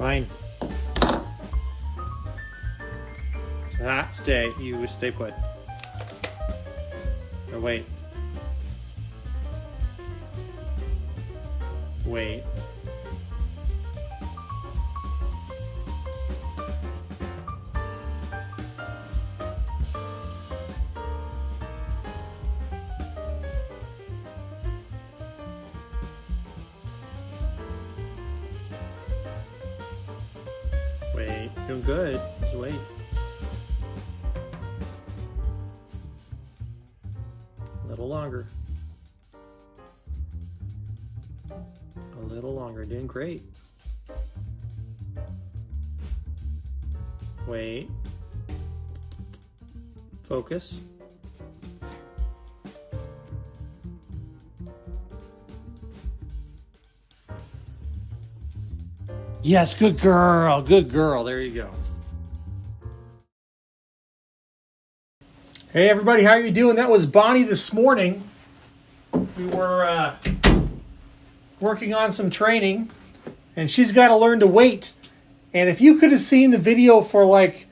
Fine. Stay. You stay put. Oh, wait. Wait. Wait. Doing good. Just wait. A little longer. A little longer. Doing great. Wait. Focus. Yes, good girl. Good girl. There you go. Hey everybody, how are you doing? That was Bonnie this morning. We were working on some training, and she's got to learn to wait. And if you could have seen the video for like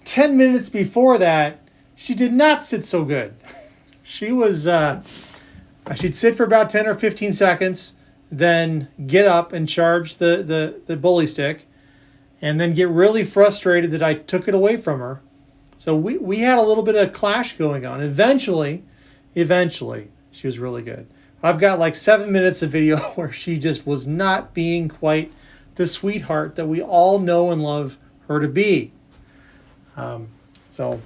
10 minutes before that, she did not sit so good. She was, she'd sit for about 10 or 15 seconds, then get up and charge the bully stick, and then get really frustrated that I took it away from her. So we had a little bit of clash going on. Eventually, she was really good. I've got like 7 minutes of video where she just was not being quite the sweetheart that we all know and love her to be. So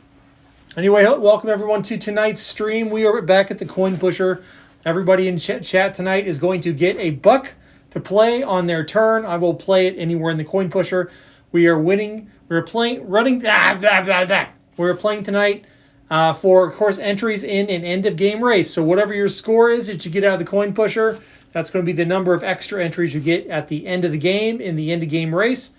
anyway, welcome everyone to tonight's stream. We are back at the Coin Pusher. Everybody in chat tonight is going to get a buck to play on their turn. I will play it anywhere in the Coin Pusher. We are winning. We're playing We're playing tonight for, of course, entries in an end-of-game race. So whatever your score is that you get out of the Coin Pusher, that's going to be the number of extra entries you get at the end of the game in the end-of-game race.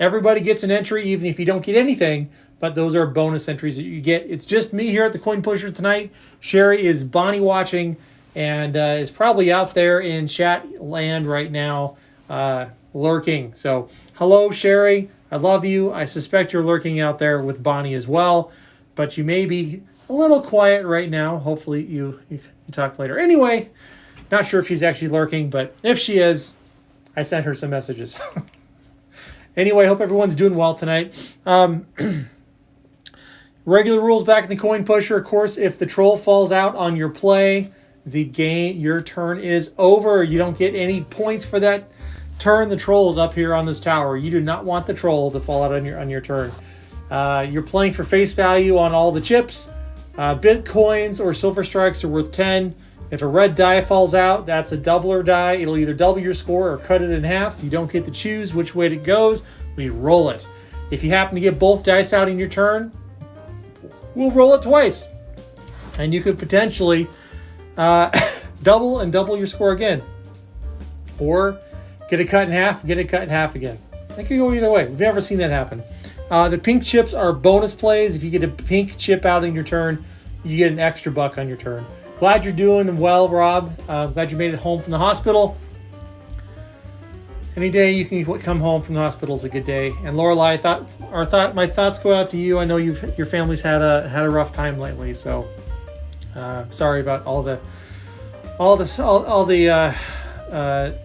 Everybody gets an entry, even if you don't get anything, but those are bonus entries that you get. It's just me here at the Coin Pusher tonight. Sherry is Bonnie watching and is probably out there in chat land right now lurking. So hello, Sherry. I love you. I suspect you're lurking out there with Bonnie as well, but you may be a little quiet right now. Hopefully you talk later. Anyway, not sure if she's actually lurking, but if she is, I sent her some messages. Anyway, hope everyone's doing well tonight. Regular rules back in the Coin Pusher. Of course, if the troll falls out on your play, your turn is over. You don't get any points for that turn. The troll is up here on this tower. You do not want the troll to fall out on your turn. You're playing for face value on all the chips. Bitcoins or silver strikes are worth 10. If a red die falls out, that's a doubler die. It'll either double your score or cut it in half. You don't get to choose which way it goes. We roll it. If you happen to get both dice out in your turn, we'll roll it twice. And you could potentially double your score again. Or get it cut in half again. That could go either way. We've never seen that happen. The pink chips are bonus plays. If you get a pink chip out in your turn, you get an extra buck on your turn. Glad you're doing well, Rob. Glad you made it home from the hospital. Any day you can come home from the hospital is a good day. And Lorelai, my thoughts go out to you. I know your family's had a rough time lately, so sorry about all the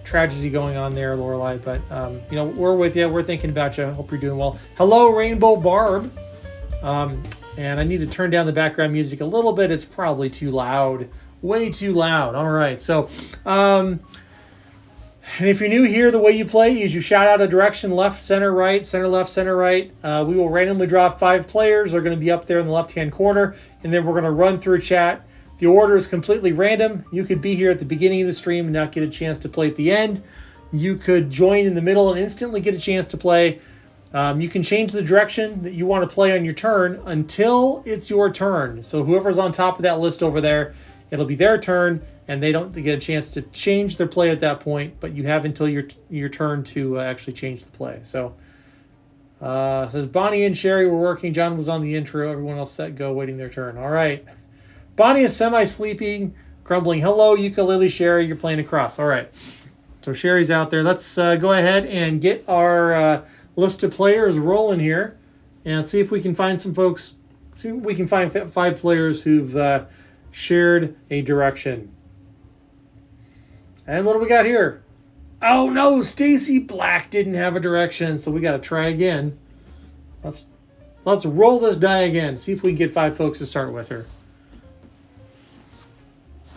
tragedy going on there, Lorelai. But we're with you. We're thinking about you. Hope you're doing well. Hello, Rainbow Barb. And I need to turn down the background music a little bit. It's probably too loud. Way too loud. All right. So, and if you're new here, the way you play is you shout out a direction, left, center, right, center, left, center, right. We will randomly draw 5 players. They're going to be up there in the left-hand corner. And then we're going to run through chat. The order is completely random. You could be here at the beginning of the stream and not get a chance to play at the end. You could join in the middle and instantly get a chance to play. You can change the direction that you want to play on your turn until it's your turn. So whoever's on top of that list over there, it'll be their turn, and they don't get a chance to change their play at that point, but you have until your turn to actually change the play. So says Bonnie and Sherry were working. John was on the intro. Everyone else set, go, waiting their turn. All right. Bonnie is semi-sleeping, grumbling. Hello, Ukulele Sherry. You're playing across. All right. So Sherry's out there. Let's go ahead and get our list of players rolling here, and see if we can find some folks. See if we can find 5 players who've shared a direction. And what do we got here? Oh no, Stacy Black didn't have a direction, so we got to try again. Let's roll this die again. See if we can get 5 folks to start with her.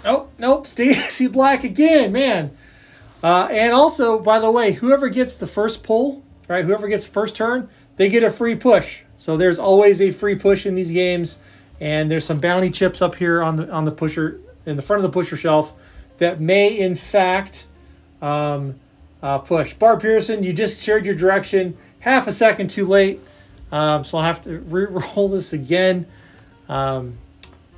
Oh, nope, Stacy Black again, man. And also, by the way, whoever gets the first pull, right, whoever gets the first turn, they get a free push. So there's always a free push in these games, and there's some bounty chips up here on the pusher, in the front of the pusher shelf, that may in fact push. Barb Pearson, you just shared your direction half a second too late, so I'll have to re-roll this again. All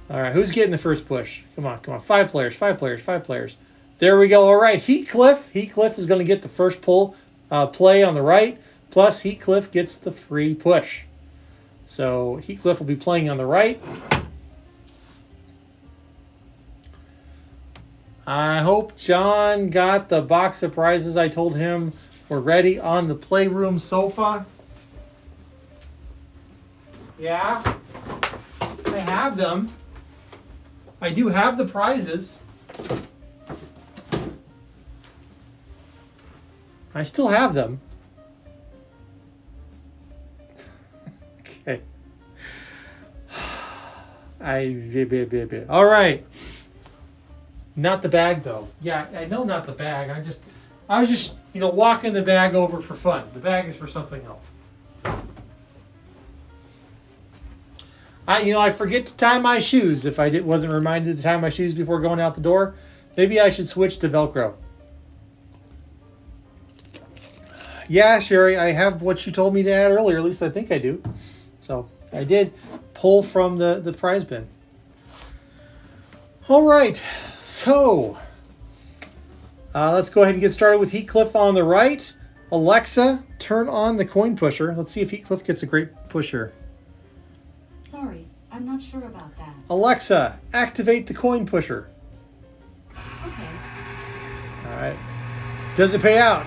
right, who's getting the first push? Come on. 5 players. There we go. All right, Heathcliff. Heathcliff is going to get the first play on the right, plus Heathcliff gets the free push. So Heathcliff will be playing on the right. I hope John got the box of prizes I told him were ready on the playroom sofa. Yeah, I have them. I do have the prizes. I still have them. Okay. All right. Not the bag though. Yeah, I know not the bag. I was just walking the bag over for fun. The bag is for something else. I forget to tie my shoes. If I wasn't reminded to tie my shoes before going out the door, maybe I should switch to Velcro. Yeah, Sherry, I have what you told me to add earlier. At least I think I do. So I did pull from the prize bin. All right, so let's go ahead and get started with Heathcliff on the right. Alexa, turn on the coin pusher. Let's see if Heathcliff gets a great pusher. Sorry, I'm not sure about that. Alexa, activate the coin pusher. Okay. All right. Does it pay out?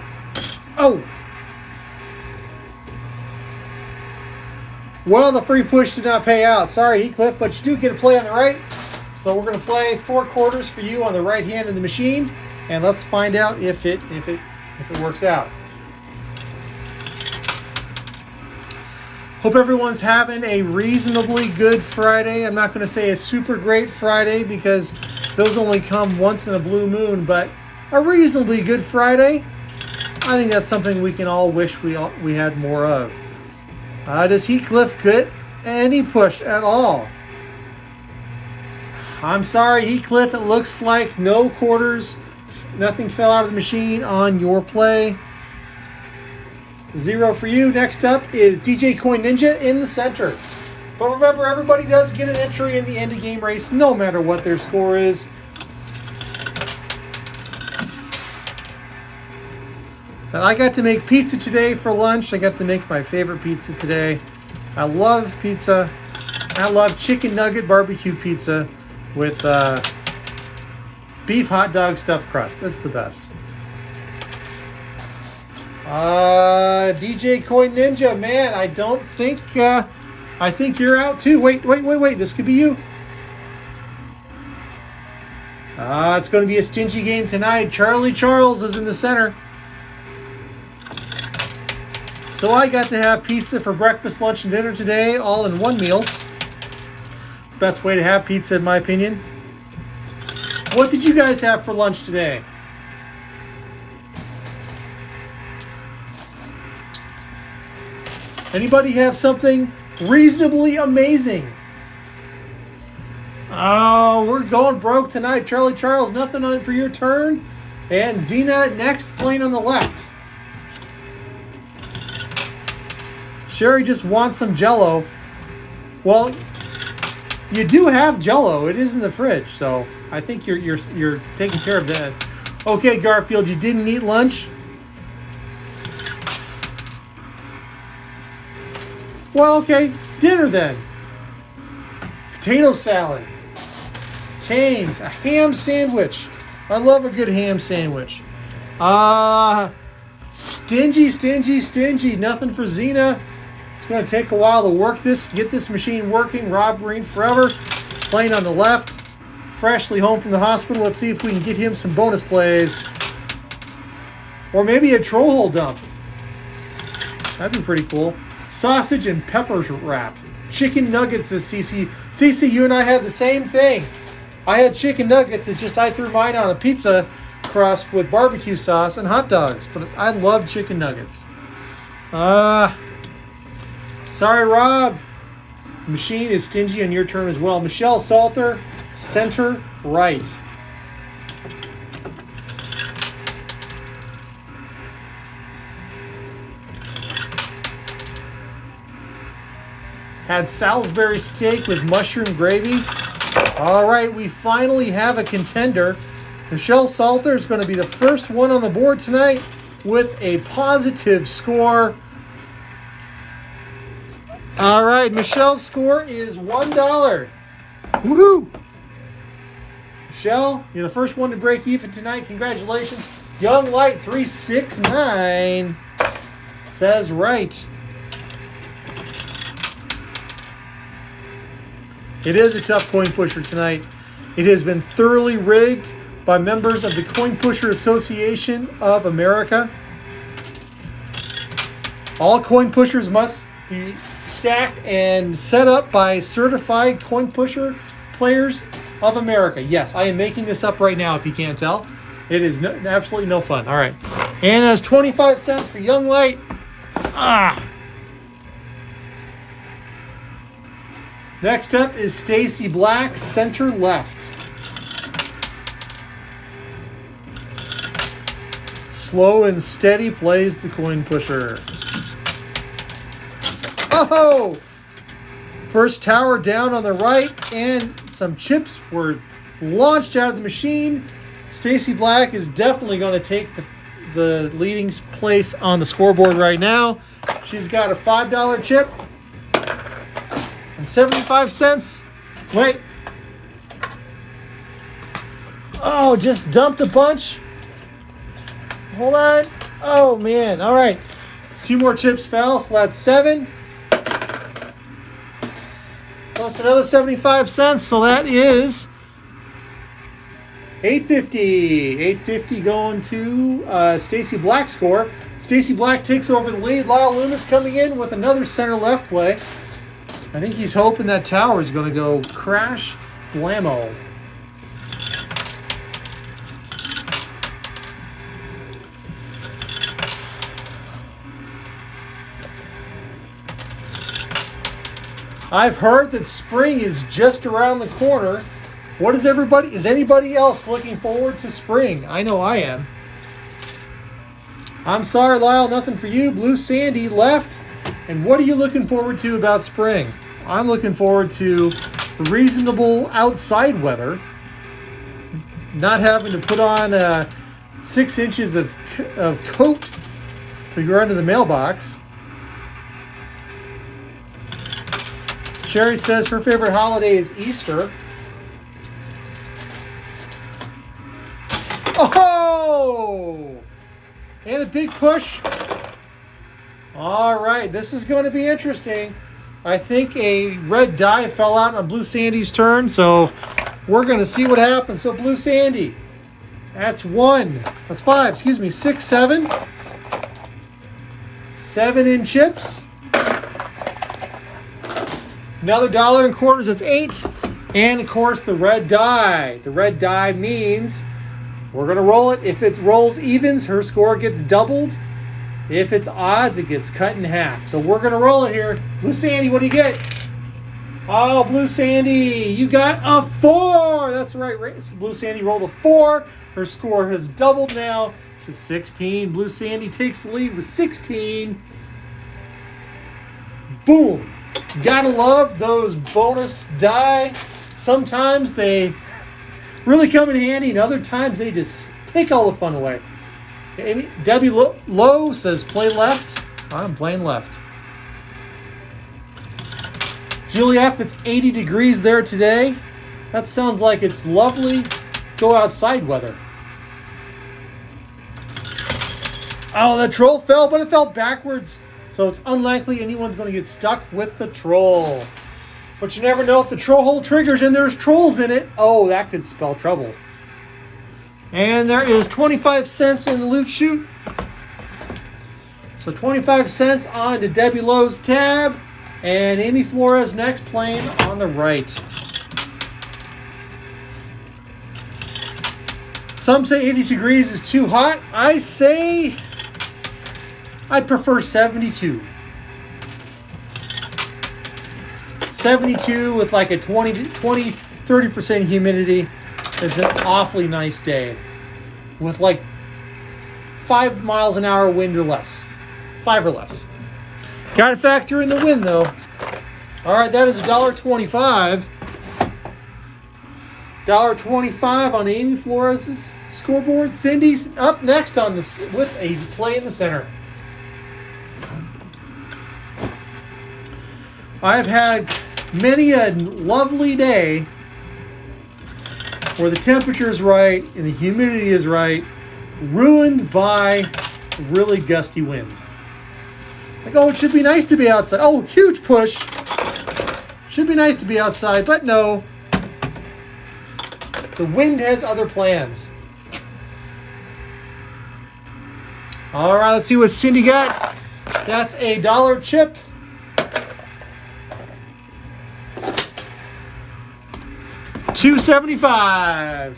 Oh! Well, the free push did not pay out. Sorry, Heathcliff, but you do get a play on the right. So we're going to play 4 quarters for you on the right hand of the machine, and let's find out if it works out. Hope everyone's having a reasonably good Friday. I'm not going to say a super great Friday because those only come once in a blue moon, but a reasonably good Friday. I think that's something we can all wish we had more of. Does Heathcliff get any push at all? I'm sorry, Heathcliff. It looks like no quarters. Nothing fell out of the machine on your play. 0 for you. Next up is DJ Coin Ninja in the center. But remember, everybody does get an entry in the end of game race, no matter what their score is. And I got to make pizza today for lunch. I got to make my favorite pizza today. I love pizza. I love chicken nugget barbecue pizza with beef hot dog stuffed crust. That's the best. DJ Coin Ninja, man, I don't think, I think you're out too. Wait, this could be you. It's going to be a stingy game tonight. Charlie Charles is in the center. So I got to have pizza for breakfast, lunch, and dinner today, all in one meal. It's the best way to have pizza, in my opinion. What did you guys have for lunch today? Anybody have something reasonably amazing? Oh, we're going broke tonight. Charlie Charles, nothing on it for your turn. And Xena next, playing on the left. Sherry just wants some Jell-O. Well, you do have Jell-O. It is in the fridge, so I think you're taking care of that. Okay, Garfield, you didn't eat lunch? Well, okay, dinner then. Potato salad. Cane's, a ham sandwich. I love a good ham sandwich. Stingy, stingy, stingy. Nothing for Xena. It's going to take a while to work this, get this machine working. Rob Green forever. Playing on the left. Freshly home from the hospital. Let's see if we can get him some bonus plays. Or maybe a troll hole dump. That'd be pretty cool. Sausage and peppers wrap. Chicken nuggets, says CC. CC, you and I had the same thing. I had chicken nuggets. It's just I threw mine on a pizza crust with barbecue sauce and hot dogs. But I love chicken nuggets. Sorry, Rob. Machine is stingy on your turn as well. Michelle Salter, center right. Had Salisbury steak with mushroom gravy. All right, we finally have a contender. Michelle Salter is going to be the first one on the board tonight with a positive score. All right, Michelle's score is $1. Woohoo! Michelle, you're the first one to break even tonight. Congratulations. Young Light 369 says right. It is a tough coin pusher tonight. It has been thoroughly rigged by members of the Coin Pusher Association of America. All coin pushers must be stacked and set up by certified coin pusher players of America. Yes, I am making this up right now if you can't tell. It is absolutely no fun. All right. And that's 25 cents for Young Light. Next up is Stacy Black, center left. Slow and steady plays the coin pusher. Oh! First tower down on the right, and some chips were launched out of the machine. Stacy Black is definitely going to take the leading place on the scoreboard right now. She's got a $5 chip. And 75 cents. Wait. Oh, just dumped a bunch. Hold on. Oh, man. All right. 2 more chips fell, so that's 7. Plus another 75 cents, so that is $8.50. $8.50 going to Stacy Black's score. Stacy Black takes over the lead. Lyle Loomis coming in with another center left play. I think he's hoping that tower is going to go crash blammo. I've heard that spring is just around the corner. What is anybody else looking forward to spring? I know I am. I'm sorry, Lyle, nothing for you. Blue Sandy left. And what are you looking forward to about spring? I'm looking forward to reasonable outside weather. Not having to put on 6 inches of coat to go into the mailbox. Sherry says her favorite holiday is Easter. Oh! And a big push. All right, this is going to be interesting. I think a red die fell out on Blue Sandy's turn, so we're going to see what happens. So Blue Sandy, that's 6, 7. 7 in chips. Another $1.25, that's 8. And of course the red die. The red die means we're going to roll it. If it rolls evens, her score gets doubled. If it's odds, it gets cut in half. So we're going to roll it here. Blue Sandy, what do you get? Oh, Blue Sandy, you got a 4. That's right. Blue Sandy rolled a 4. Her score has doubled now to 16. Blue Sandy takes the lead with 16. Boom. Gotta love those bonus die. Sometimes they really come in handy, and other times they just take all the fun away. Debbie Lowe says play left. I'm playing left. Julie F., it's 80 degrees there today. That sounds like it's lovely go outside weather. Oh, the troll fell, but it fell backwards. So it's unlikely anyone's going to get stuck with the troll. But you never know if the troll hole triggers and there's trolls in it. Oh, that could spell trouble. And there is 25 cents in the loot chute. So 25 cents on to Debbie Lowe's tab. And Amy Flores next playing on the right. Some say 80 degrees is too hot. I say I'd prefer 72. 72 with like a 30% humidity is an awfully nice day. With like 5 miles an hour wind or less. 5 or less. Got to factor in the wind though. Alright, that is $1.25. $1.25 on Amy Flores' scoreboard. Cindy's up next on this with a play in the center. I've had many a lovely day where the temperature is right and the humidity is right, ruined by really gusty wind. Like, oh, it should be nice to be outside. Oh, huge push. Should be nice to be outside, but no. The wind has other plans. All right, let's see what Cindy got. That's a $1 chip. $2.75.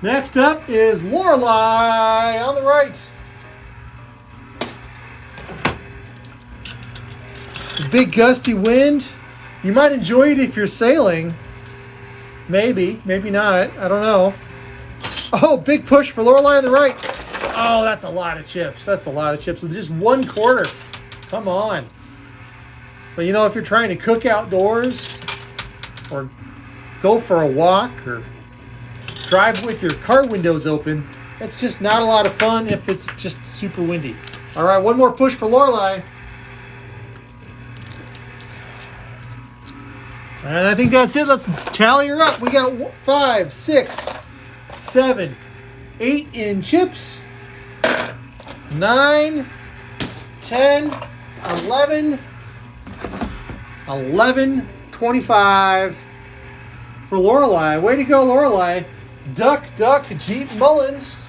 Next up is Lorelei on the right. Big gusty wind. You might enjoy it if you're sailing. Maybe, maybe not. I don't know. Oh, big push for Lorelei on the right. Oh, that's a lot of chips. That's a lot of chips with just 1/4. Come on. But you know, if you're trying to cook outdoors or go for a walk or drive with your car windows open, it's just not a lot of fun if it's just super windy. All right, one more push for Lorelei. And I think that's it. Let's tally her up. We got 5, 6, 7, 8 in chips. 9, 10, 11, 11, 25 for Lorelei. Way to go, Lorelei. Duck, duck, Jeep Mullins.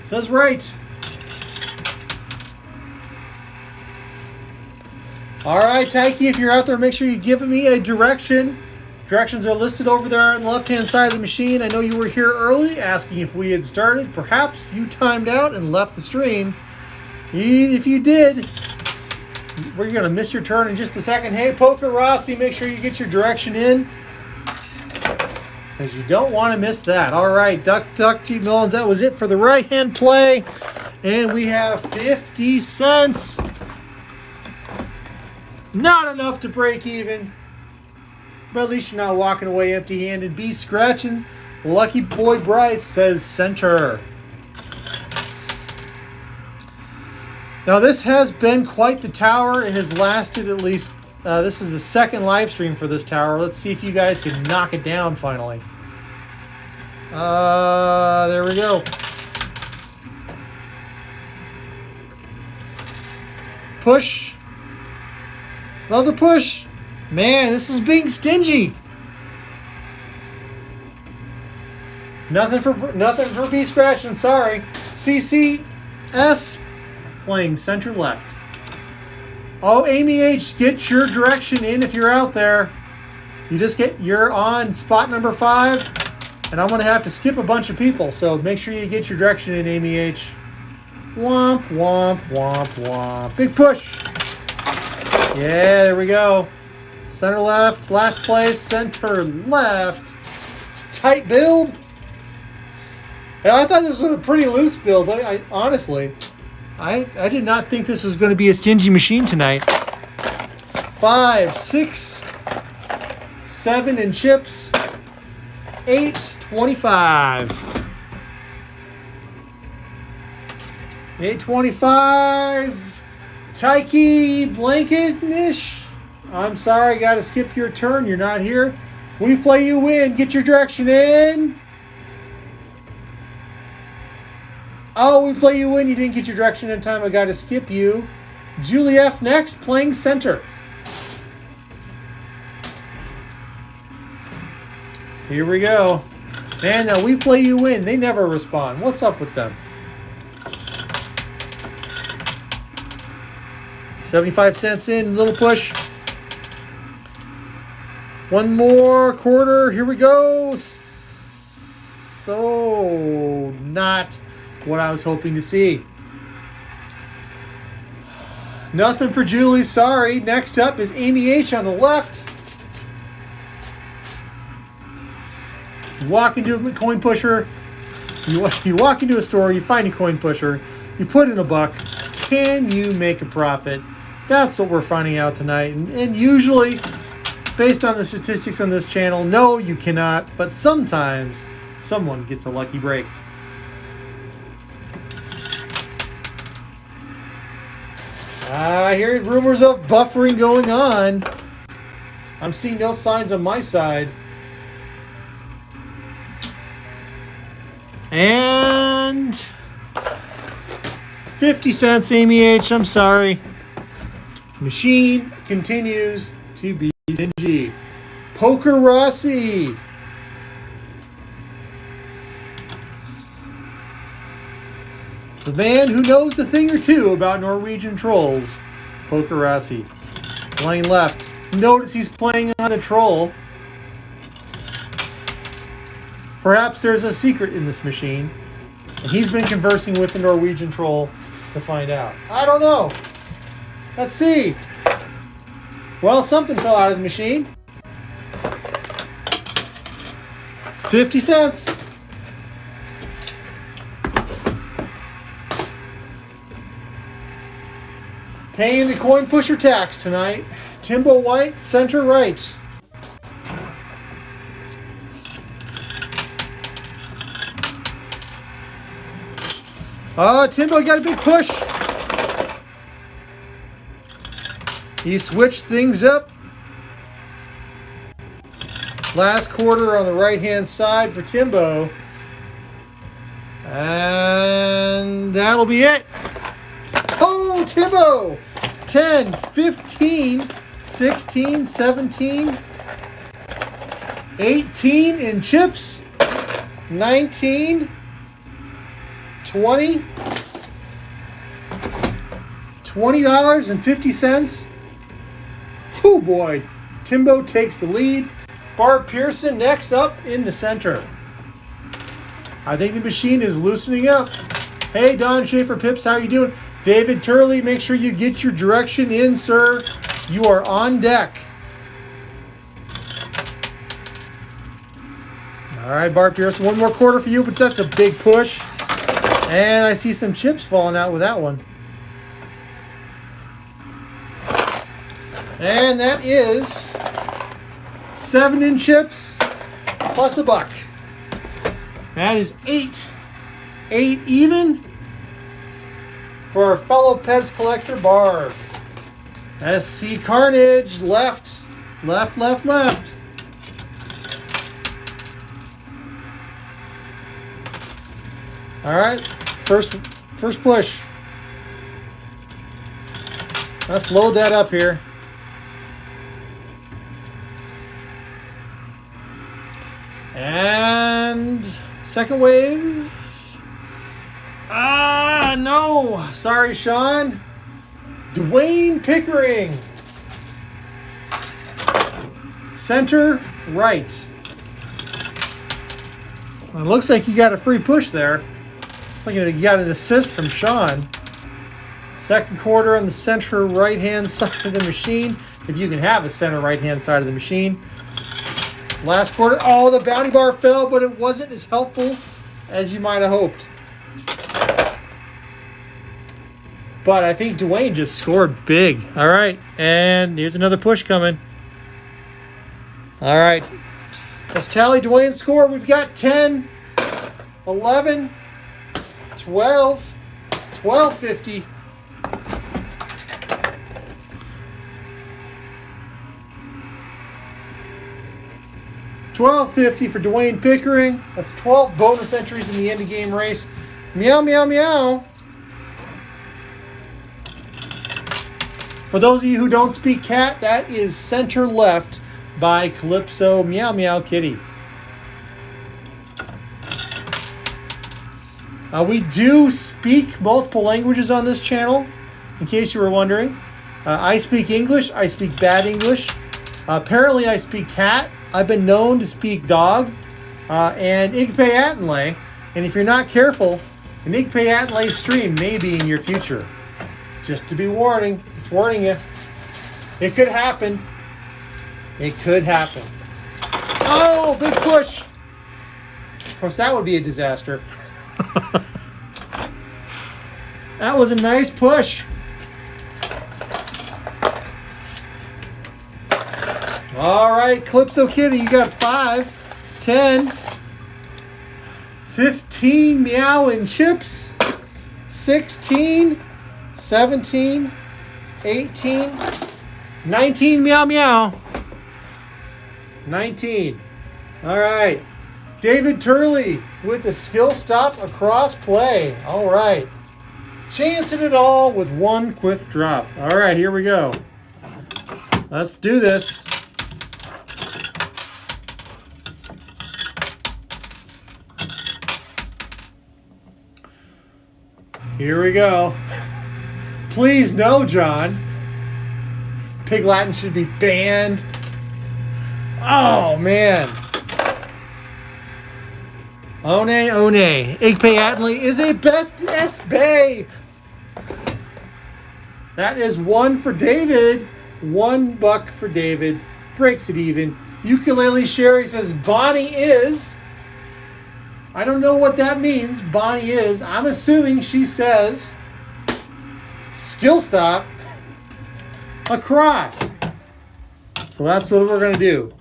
Says right. All right, Taiki, if you're out there, make sure you give me a direction. Directions are listed over there on the left-hand side of the machine. I know you were here early asking if we had started. Perhaps you timed out and left the stream. If you did, we're going to miss your turn in just a second. Hey, Poker Rossi, make sure you get your direction in, because you don't want to miss that. All right, Duck, Duck, Jeep Mullins, that was it for the right-hand play. And we have 50 cents. Not enough to break even. But at least you're not walking away empty-handed. Be scratching. Lucky boy Bryce says center. Now this has been quite the tower. It has lasted at least, this is the second live stream for this tower. Let's see if you guys can knock it down finally. There we go. Push. Another push. Man, this is being stingy. Nothing for B scratching. Sorry. CCS playing center left. Oh, Amy H, get your direction in if you're out there. You're on spot number 5, and I'm gonna have to skip a bunch of people. So make sure you get your direction in, Amy H. Womp womp womp womp. Big push. Yeah, there we go. Center left, last place, center left. Tight build. And I thought this was a pretty loose build. I honestly, I did not think this was going to be a stingy machine tonight. 5, 6, 7 in chips. 8, 25. 825. Taiki Blanket-ish. I'm sorry, got to skip your turn. You're not here. We play you in. Get your direction in. Oh, we play you in. You didn't get your direction in time. I got to skip you. Julie F. next, playing center. Here we go. Man, now we play you in. They never respond. What's up with them? 75 cents in, little push. One more quarter. Here we go. So, not what I was hoping to see. Nothing for Julie. Sorry. Next up is Amy H. on the left. You walk into a coin pusher. You walk into a store. You find a coin pusher. You put in a buck. Can you make a profit? That's what we're finding out tonight. And usually, based on the statistics on this channel, no, you cannot. But sometimes, someone gets a lucky break. I hear rumors of buffering going on. I'm seeing no signs on my side. And 50 cents, Amy H. I'm sorry. Machine continues to be stingy. Poker Rossi. The man who knows a thing or two about Norwegian trolls. Poker Rossi. Playing left. Notice he's playing on the troll. Perhaps there's a secret in this machine. And he's been conversing with the Norwegian troll to find out. I don't know. Let's see. Well, something fell out of the machine. 50 cents. Paying the coin pusher tax tonight. Timbo White, center right. Oh, Timbo got a big push. He switched things up. Last quarter on the right-hand side for Timbo. And that'll be it. Oh, Timbo! 10, 15, 16, 17, 18 in chips, 19, 20, $20.50. Oh boy, Timbo takes the lead. Barb Pearson next up in the center. I think the machine is loosening up. Hey, Don Schaefer Pips, how you doing? David Turley, make sure you get your direction in, sir. You are on deck. All right, Barb Pearson, one more quarter for you, but that's a big push. And I see some chips falling out with that one. And that is 7 in chips plus a buck. That is 8. 8 even for our fellow Pez collector, Barb. SC Carnage, left, left, left, left. All right, first push. Let's load that up here. And second wave. No. Sorry, Sean. Dwayne Pickering. Center right. Well, it looks like you got a free push there. Looks like you got an assist from Sean. Second quarter on the center right-hand side of the machine. If you can have a center right-hand side of the machine. Last quarter. Oh, the bounty bar fell, but it wasn't as helpful as you might have hoped. But I think Dwayne just scored big. All right. And here's another push coming. All right. Let's tally Dwayne's score. We've got 10, 11, 12, 12.50. $12.50 for Dwayne Pickering. That's 12 bonus entries in the end of game race. Meow, meow, meow. For those of you who don't speak cat, that is Center Left by Calypso Meow Meow Kitty. We do speak multiple languages on this channel, in case you were wondering. I speak English. I speak bad English. Apparently, I speak cat. I've been known to speak dog. And Igpeatanle. And if you're not careful, an Igpeatanle stream may be in your future. Just to be warning. Just warning you. It could happen. It could happen. Oh, big push. Of course, that would be a disaster. That was a nice push. All right, Calypso Kitty, you got 5, 10, 15 meow and chips, 16, 17, 18, 19 meow meow. 19. All right. David Turley with a skill stop across play. All right. Chancing it all with one quick drop. All right, here we go. Let's do this. Here we go. Please no, John. Pig Latin should be banned. Oh, man. One, Igpeatanle is a best S-Bay. That is 1 for David. $1 for David. Breaks it even. Ukulele Sherry says Bonnie is. I don't know what that means. Bonnie is. I'm assuming she says skill stop across. So that's what we're going to do.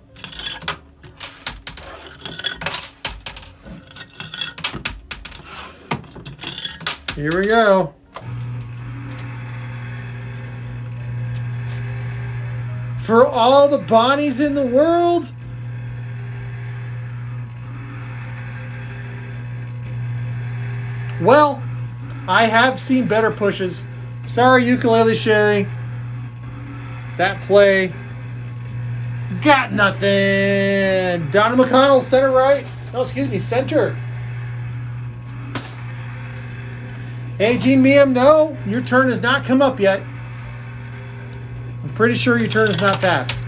Here we go. For all the Bonnies in the world. Well, I have seen better pushes. Sorry, Ukulele Sherry. That play got nothing. Donna McConnell, center right. No, excuse me, center. Hey, Gene Miam, no, your turn has not come up yet. I'm pretty sure your turn is not passed.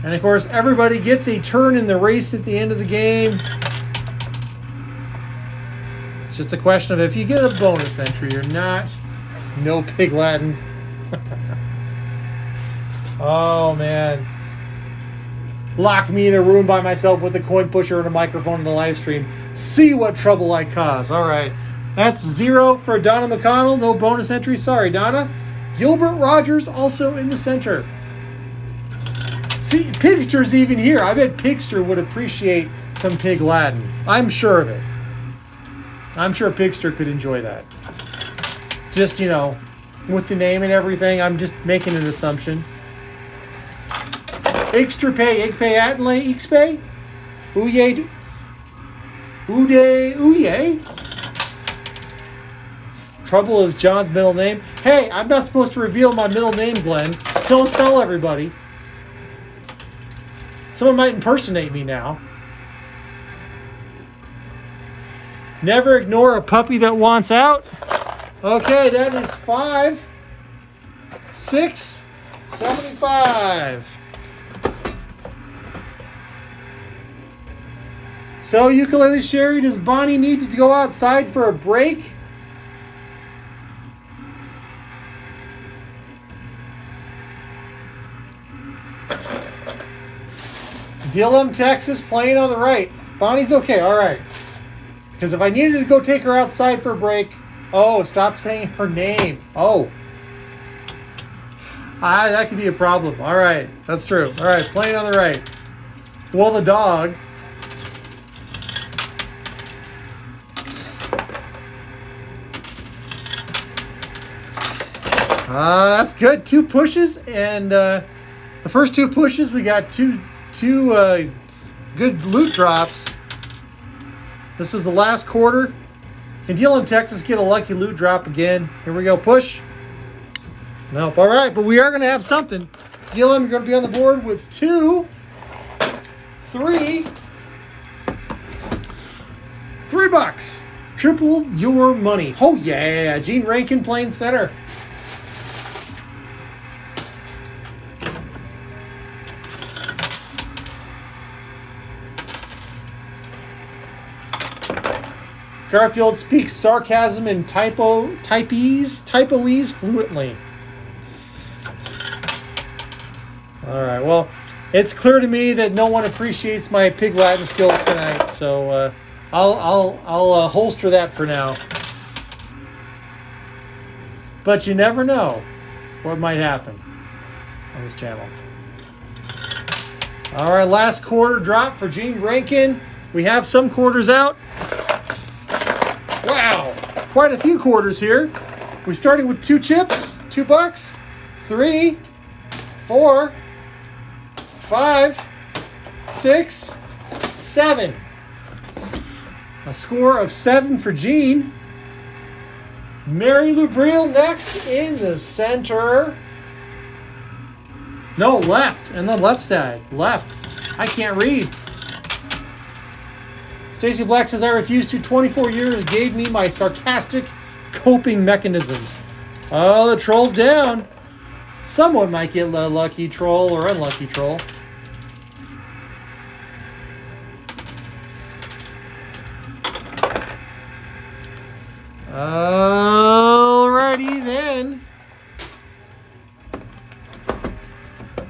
And of course, everybody gets a turn in the race at the end of the game. It's just a question of if you get a bonus entry or not. No Pig Latin. Oh, man. Lock me in a room by myself with a coin pusher and a microphone in the live stream. See what trouble I cause. All right. That's 0 for Donna McConnell. No bonus entry. Sorry, Donna. Gilbert Rogers also in the center. See, Pigster's even here. I bet Pigster would appreciate some Pig Latin. I'm sure of it. I'm sure Pigster could enjoy that. Just, you know, with the name and everything, I'm just making an assumption. Igpeatanle, Ixpe? Uye? Uye? Trouble is John's middle name. Hey, I'm not supposed to reveal my middle name, Glenn. Don't tell everybody. Someone might impersonate me now. Never ignore a puppy that wants out. Okay, that is 5, 6, 75. So, Ukulele Sherry, does Bonnie need to go outside for a break? Dillum, Texas, playing on the right. Bonnie's okay, all right. Because if I needed to go take her outside for a break... Oh, stop saying her name. Oh. That could be a problem. All right, that's true. All right, playing on the right. Well, the dog... That's good. 2 pushes, and the first 2 pushes, we got two good loot drops. This is the last quarter. Can DLM Texas get a lucky loot drop again? Here we go. Push. Nope. All right, but we are going to have something. DLM, you're going to be on the board with 2, 3, $3. Triple your money. Oh, yeah. Gene Rankin playing center. Garfield speaks sarcasm and typoese fluently. All right, well, it's clear to me that no one appreciates my Pig Latin skills tonight, so I'll holster that for now. But you never know what might happen on this channel. All right, last quarter drop for Gene Rankin. We have some quarters out. Wow, quite a few quarters here. We're starting with 2 chips, $2, 3, 4, 5, 6, 7. A score of 7 for Gene. Mary Lou Briel next in the center. No, left, and the left side. Left. I can't read. Stacy Black says, I refuse to. 24 years gave me my sarcastic coping mechanisms. Oh, the troll's down. Someone might get a lucky troll or unlucky troll. Alrighty then.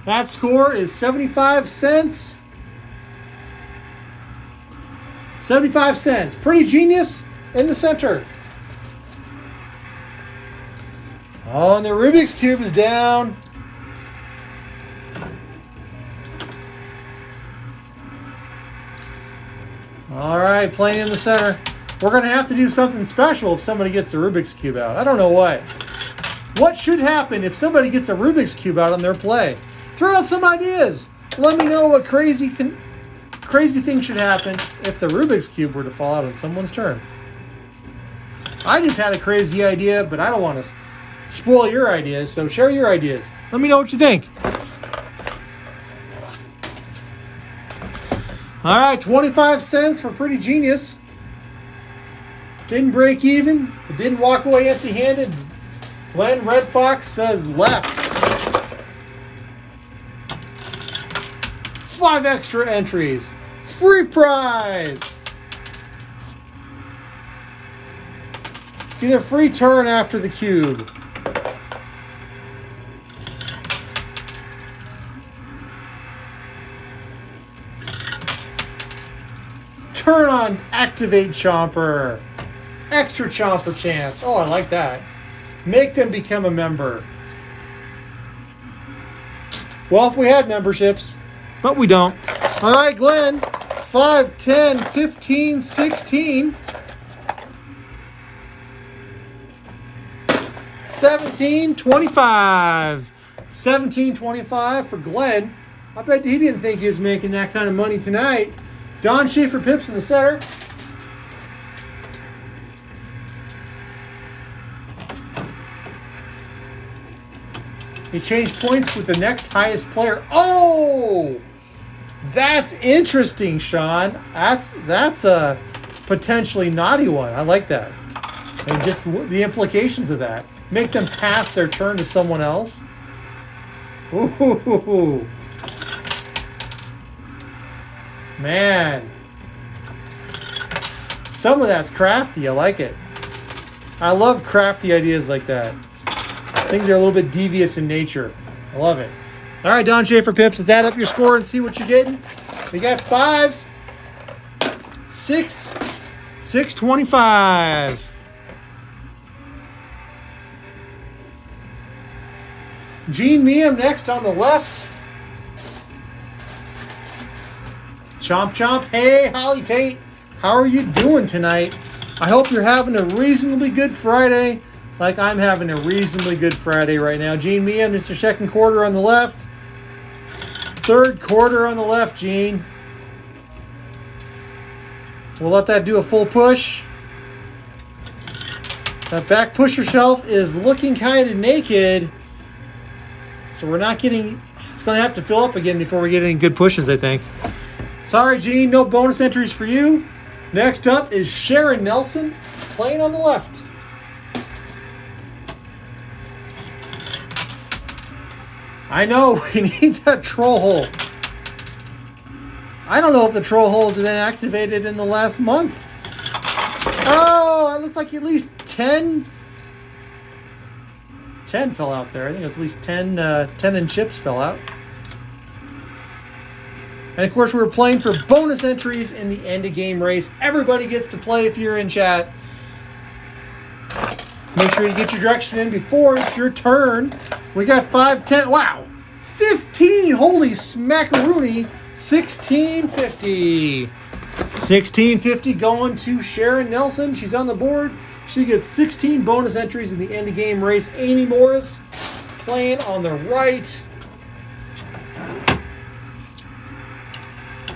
That score is 75 cents. 75 cents. Pretty Genius in the center. Oh, and the Rubik's Cube is down. All right, playing in the center. We're going to have to do something special if somebody gets the Rubik's Cube out. I don't know what. What should happen if somebody gets a Rubik's Cube out on their play? Throw out some ideas. Let me know what crazy thing should happen if the Rubik's Cube were to fall out on someone's turn. I just had a crazy idea, but I don't want to spoil your ideas, so share your ideas. Let me know what you think. All right, 25 cents for Pretty Genius. Didn't break even. It didn't walk away empty-handed. Glenn Red Fox says left. 5 extra entries. Free prize. Get a free turn after the cube. Turn on activate Chomper. Extra Chomper chance. Oh, I like that. Make them become a member. Well, if we had memberships, but we don't. All right, Glenn. 5, 10, 15, 16. 17, 25. 17, 25 for Glenn. I bet he didn't think he was making that kind of money tonight. Don Schaefer Pips in the center. He changed points with the next highest player. Oh! That's interesting, Sean. That's a potentially naughty one. I like that. And just the implications of that. Make them pass their turn to someone else. Ooh. Man. Some of that's crafty. I like it. I love crafty ideas like that. Things are a little bit devious in nature. I love it. All right, Don Schaefer Pips, let's add up your score and see what you're getting. We got 5, 6, 625. Gene Meehan next on the left. Chomp Chomp. Hey, Holly Tate. How are you doing tonight? I hope you're having a reasonably good Friday, like I'm having a reasonably good Friday right now. Gene Meehan, Mr. Second Quarter on the left. Third quarter on the left, Gene. We'll let that do a full push. That back pusher shelf is looking kind of naked. So we're not getting... It's going to have to fill up again before we get any good pushes, I think. Sorry, Gene. No bonus entries for you. Next up is Sharon Nelson playing on the left. I know. We need that troll hole. I don't know if the troll holes have been activated in the last month. Oh, it looked like at least 10 fell out there. I think it was at least 10 and chips fell out. And of course, we were playing for bonus entries in the end of game race. Everybody gets to play if you're in chat. Make sure you get your direction in before it's your turn. We got 5, 10. Wow. 15. Holy smackaroony. 1650. 1650 going to Sharon Nelson. She's on the board. She gets 16 bonus entries in the end of game race. Amy Morris playing on the right.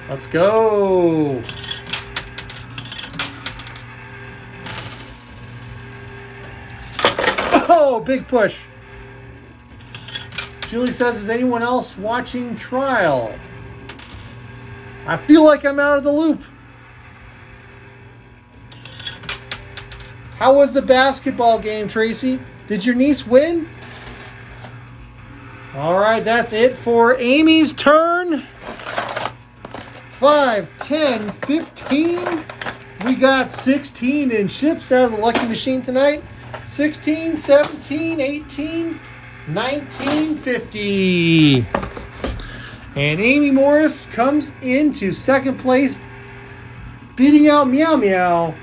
Let's go. Oh, big push. Julie says, is anyone else watching Trial? I feel like I'm out of the loop. How was the basketball game, Tracy? Did your niece win? All right, that's it for Amy's turn. 5, 10, 15. We got 16 in chips out of the lucky machine tonight. 16, 17, 18, 19, 50. And Amy Morris comes into second place, beating out Meow Meow,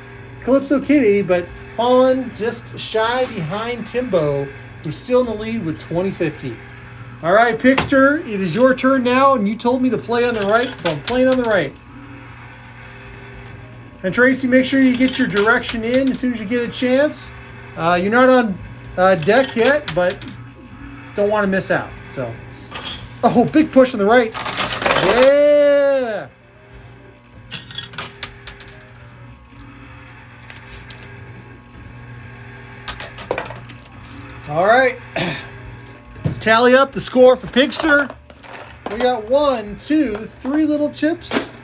Calypso Kitty, but falling just shy behind Timbo, who's still in the lead with 2050. All right, Pixter, it is your turn now, and you told me to play on the right, so I'm playing on the right. And Tracy, make sure you get your direction in as soon as you get a chance. You're not on deck yet, but don't want to miss out. So, oh, big push on the right. Yeah. All right. Let's tally up the score for Pigster. We got 1, 2, 3 little chips,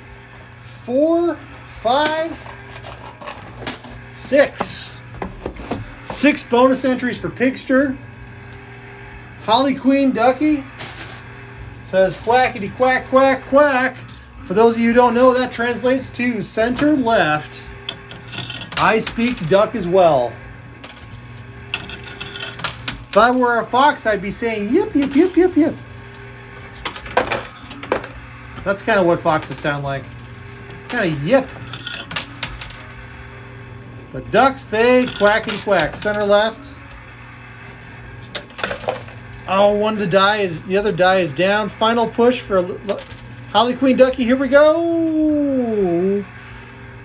4, 5, 6. 6 bonus entries for Pigster. Holly Queen Ducky says quackity quack quack quack. For those of you who don't know, that translates to center left. I speak duck as well. If I were a fox, I'd be saying yip, yip, yip, yip, yip. That's kind of what foxes sound like. Kind of yip. But ducks, they quackity quack. Center left. Oh, the other die is down. Final push for Holly Queen Ducky. Here we go.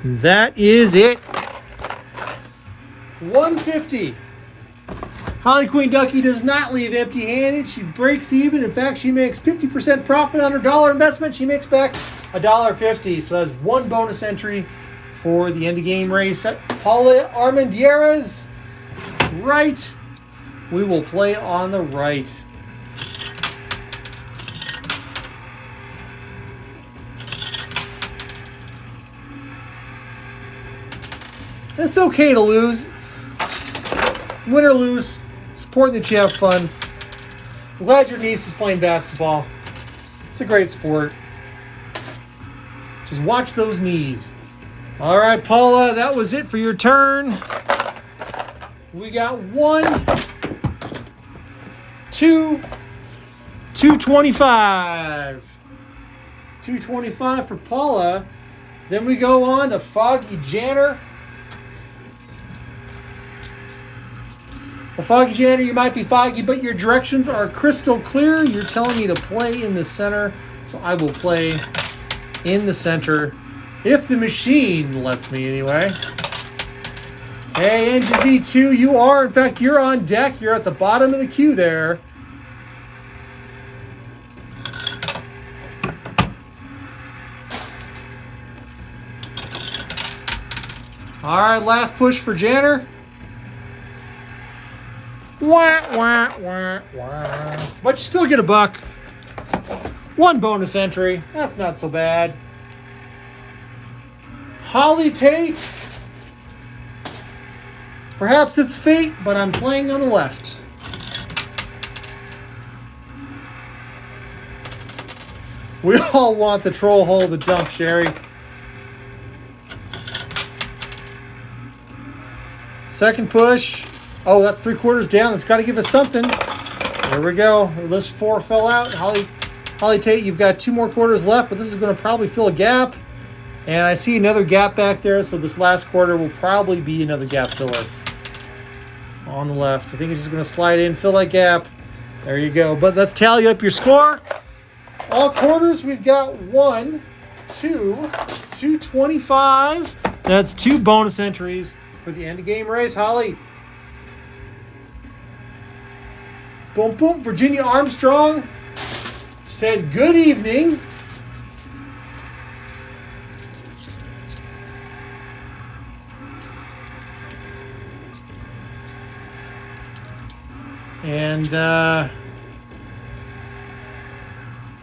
That is it. 150. Holly Queen Ducky does not leave empty-handed. She breaks even. In fact, she makes 50% profit on her dollar investment. She makes back $1.50. So that's 1 bonus entry for the end of game race. Paula Armendariz, right. We will play on the right. It's okay to lose. Win or lose. It's important that you have fun. I'm glad your niece is playing basketball. It's a great sport. Just watch those knees. All right, Paula, that was it for your turn. We got 1, 2, 225. 225 for Paula. Then we go on to Foggy Janner. Well, Foggy Janner, you might be foggy, but your directions are crystal clear. You're telling me to play in the center, so I will play in the center, if the machine lets me anyway. Hey, Engine V2, you are, in fact, you're on deck. You're at the bottom of the queue there. All right, last push for Janner. Wah, wah, wah, wah. But you still get a buck. One bonus entry. That's not so bad. Holly Tate. Perhaps it's fate, but I'm playing on the left. We all want the troll hole to dump, Sherry. Second push. Oh, that's 3/4 down. That's got to give us something. There we go. List 4 fell out. Holly Tate, you've got 2 more quarters left, but this is going to probably fill a gap. And I see another gap back there, so this last quarter will probably be another gap filler on the left. I think it's just going to slide in, fill that gap. There you go. But let's tally up your score. All quarters, we've got 1, 2, 225. That's 2 bonus entries for the end of game race, Holly. Boom, boom. Virginia Armstrong said good evening. And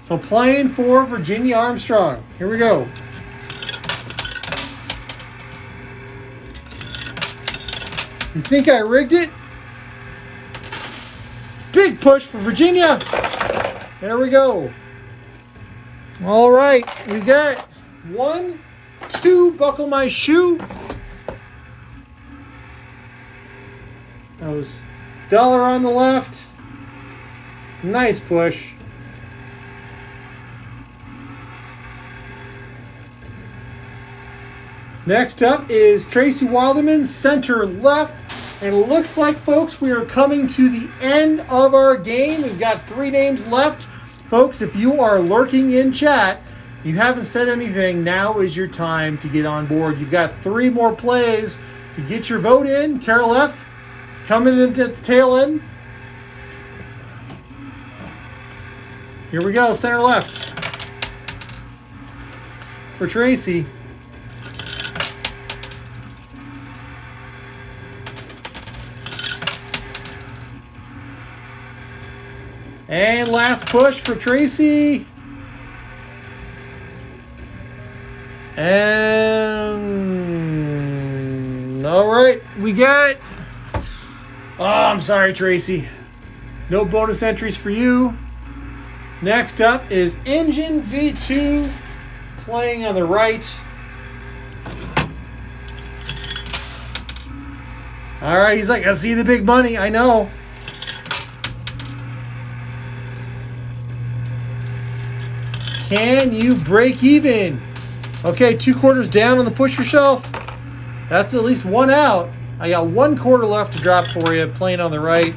so playing for Virginia Armstrong. Here we go. You think I rigged it? Big push for Virginia. There we go. All right, we got 1, 2, buckle my shoe. That was $1 on the left. Nice push. Next up is Tracy Wilderman, center left. And it looks like, folks, we are coming to the end of our game. We've got 3 names left. Folks, if you are lurking in chat, you haven't said anything, now is your time to get on board. You've got 3 more plays to get your vote in. Carol F. coming into the tail end. Here we go, center left. For Tracy. And last push for Tracy. And all right, we got. Oh, I'm sorry, Tracy. No bonus entries for you. Next up is Engine V2 playing on the right. All right, he's like, I see the big money. I know. Can you break even? Okay, 2 quarters down on the pusher shelf. That's at least 1 out. I got 1 quarter left to drop for you, playing on the right.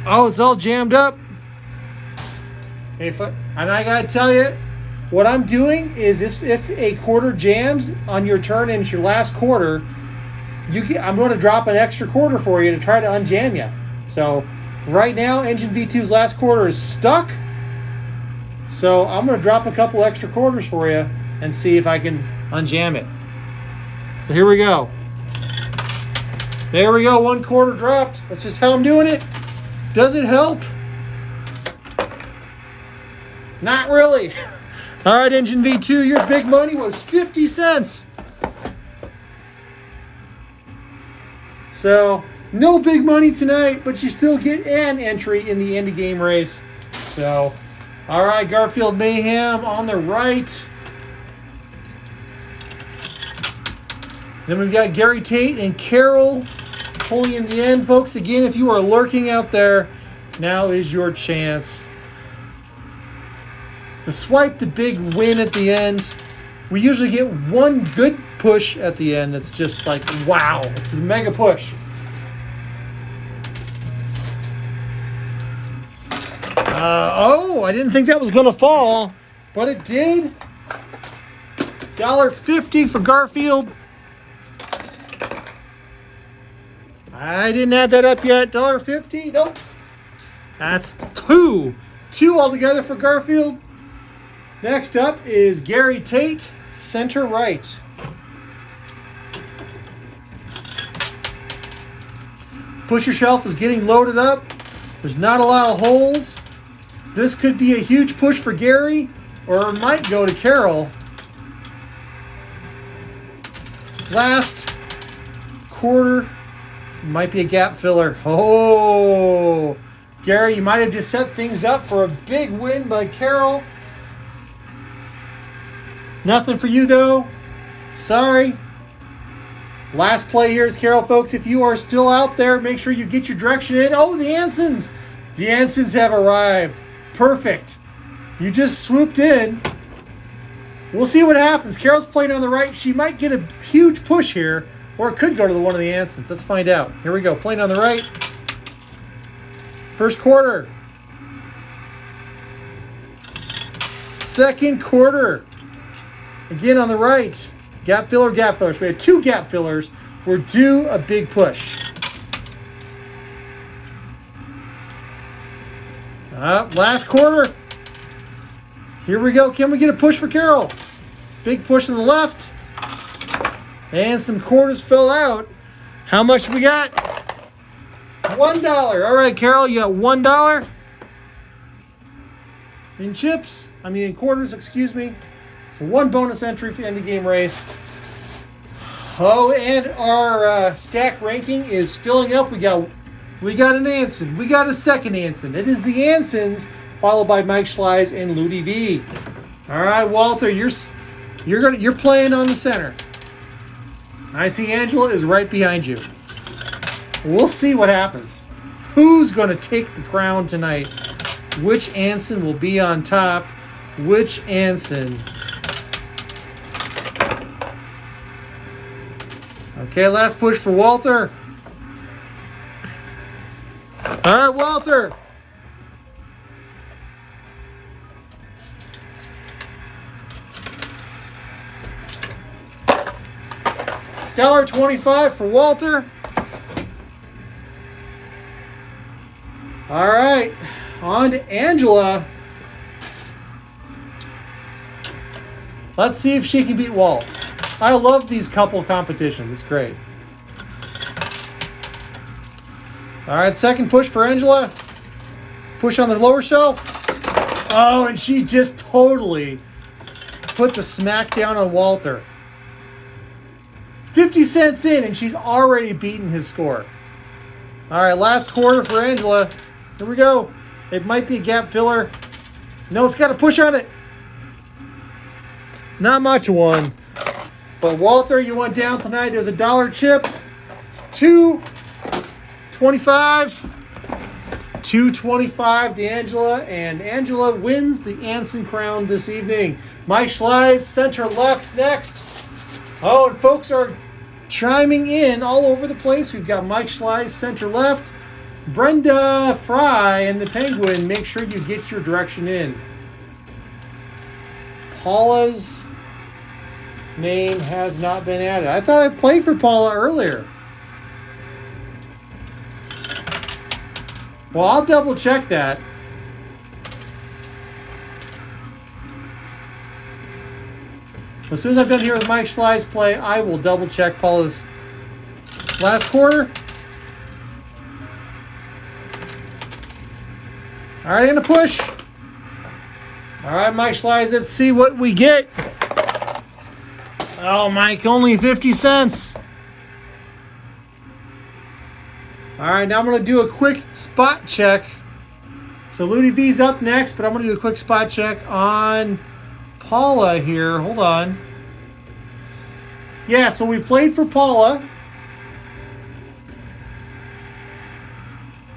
Oh, it's all jammed up. Hey, and I gotta tell you, what I'm doing is if a quarter jams on your turn and it's your last quarter, I'm going to drop an extra quarter for you to try to unjam you. So right now, Engine V2's last quarter is stuck. So I'm going to drop a couple extra quarters for you and see if I can unjam it. So here we go. There we go, 1 quarter dropped. That's just how I'm doing it. Does it help? Not really. All right, Engine V2, your big money was 50 cents. So no big money tonight, but you still get an entry in the end of game race. So, all right, Garfield Mayhem on the right. Then we've got Gary Tate and Carol pulling in the end. Folks, again, if you are lurking out there, now is your chance to swipe the big win at the end. We usually get 1 good push at the end. It's just like, wow, it's a mega push. Oh, I didn't think that was going to fall, but it did. $1.50 for Garfield. I didn't add that up yet. $1.50? Nope. That's 2. 2 altogether for Garfield. Next up is Gary Tate, center right pusher shelf is getting loaded up. There's not a lot of holes. This could be a huge push for Gary, or it might go to Carol. Last quarter might be a gap filler. Oh, Gary, you might have just set things up for a big win by Carol. Nothing for you, though. Sorry. Last play here is Carol, folks. If you are still out there, make sure you get your direction in. Oh, the Ansons. The Ansons have arrived. Perfect. You just swooped in. We'll see what happens. Carol's playing on the right. She might get a huge push here, or it could go to one of the Ansons. Let's find out. Here we go. Playing on the right. First quarter. Second quarter. Again on the right. Gap filler, gap fillers. We had 2 gap fillers. We're due a big push. Last quarter. Here we go. Can we get a push for Carol? Big push on the left. And some quarters fell out. How much we got? $1. All right, Carol, you got $1 in chips. I mean, in quarters, excuse me. So 1 bonus entry for the end of game race. Oh, and our stack ranking is filling up. We got an Anson. We got a second Anson. It is the Ansons, followed by Mike Schleiz and Ludi V. All right, Walter, you're playing on the center. I see Angela is right behind you. We'll see what happens. Who's going to take the crown tonight? Which Anson will be on top? Which Anson? Okay, last push for Walter. All right, Walter. $1.25 for Walter. All right, on to Angela. Let's see if she can beat Walt. I love these couple competitions. It's great. All right, second push for Angela. Push on the lower shelf. Oh, and she just totally put the smack down on Walter. 50 cents in, and she's already beaten his score. All right, last quarter for Angela. Here we go. It might be a gap filler. No, it's got a push on it. Not much one. But Walter, you went down tonight. There's a $1 chip. $2.25. $2.25 to Angela. And Angela wins the Anson crown this evening. Mike Schleiz, center left next. Oh, and folks are chiming in all over the place. We've got Mike Schleiz, center left. Brenda Fry and the Penguin, make sure you get your direction in. Paula's name has not been added. I thought I played for Paula earlier. Well, I'll double check that. As soon as I'm done here with Mike Schleiz play, I will double check Paula's last quarter. All right, and a push. All right, Mike Schleiz, let's see what we get. Oh, Mike, only 50 cents. All right, now I'm going to do a quick spot check. So Ludi V's up next, but I'm going to do a quick spot check on Paula here. Hold on. Yeah, so we played for Paula.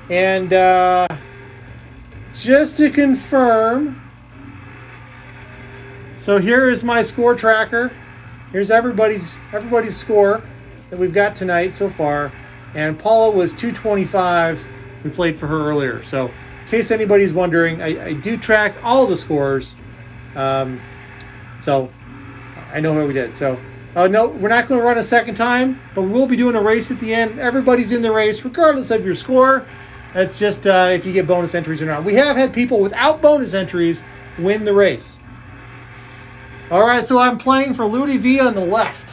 And just to confirm, so here is my score tracker. Here's everybody's score that we've got tonight so far. And Paula was 225. We played for her earlier. So in case anybody's wondering, I do track all the scores. So I know how we did. So no, we're not going to run a second time, but we'll be doing a race at the end. Everybody's in the race, regardless of your score. That's just if you get bonus entries or not. We have had people without bonus entries win the race. All right, so I'm playing for Ludi V on the left.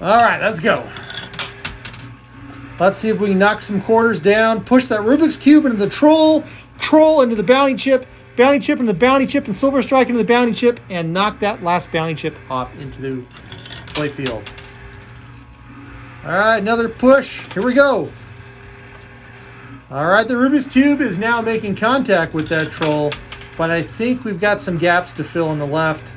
All right, let's go. Let's see if we can knock some quarters down. Push that Rubik's Cube into the troll. Troll into the bounty chip. Bounty chip into the bounty chip. And Silver Strike into the bounty chip. And knock that last bounty chip off into the play field. All right, another push. Here we go. All right, the Rubik's Cube is now making contact with that troll. But I think we've got some gaps to fill on the left.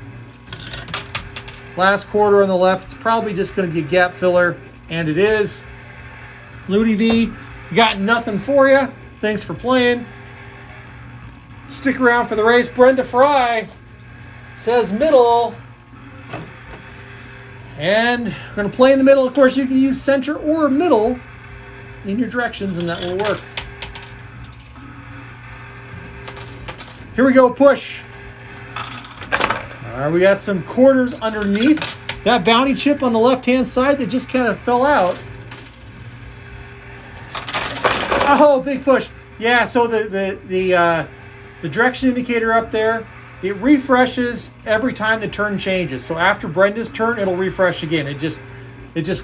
Last quarter on the left. It's probably just going to be a gap filler. And it is. Ludi V, got nothing for you. Thanks for playing. Stick around for the race. Brenda Fry says middle. And we're going to play in the middle. Of course, you can use center or middle in your directions, and that will work. Here we go, push. All right, we got some quarters underneath. That bounty chip on the left-hand side that just kind of fell out. Oh, big push. Yeah, so the direction indicator up there, it refreshes every time the turn changes. So after Brenda's turn, it'll refresh again. It just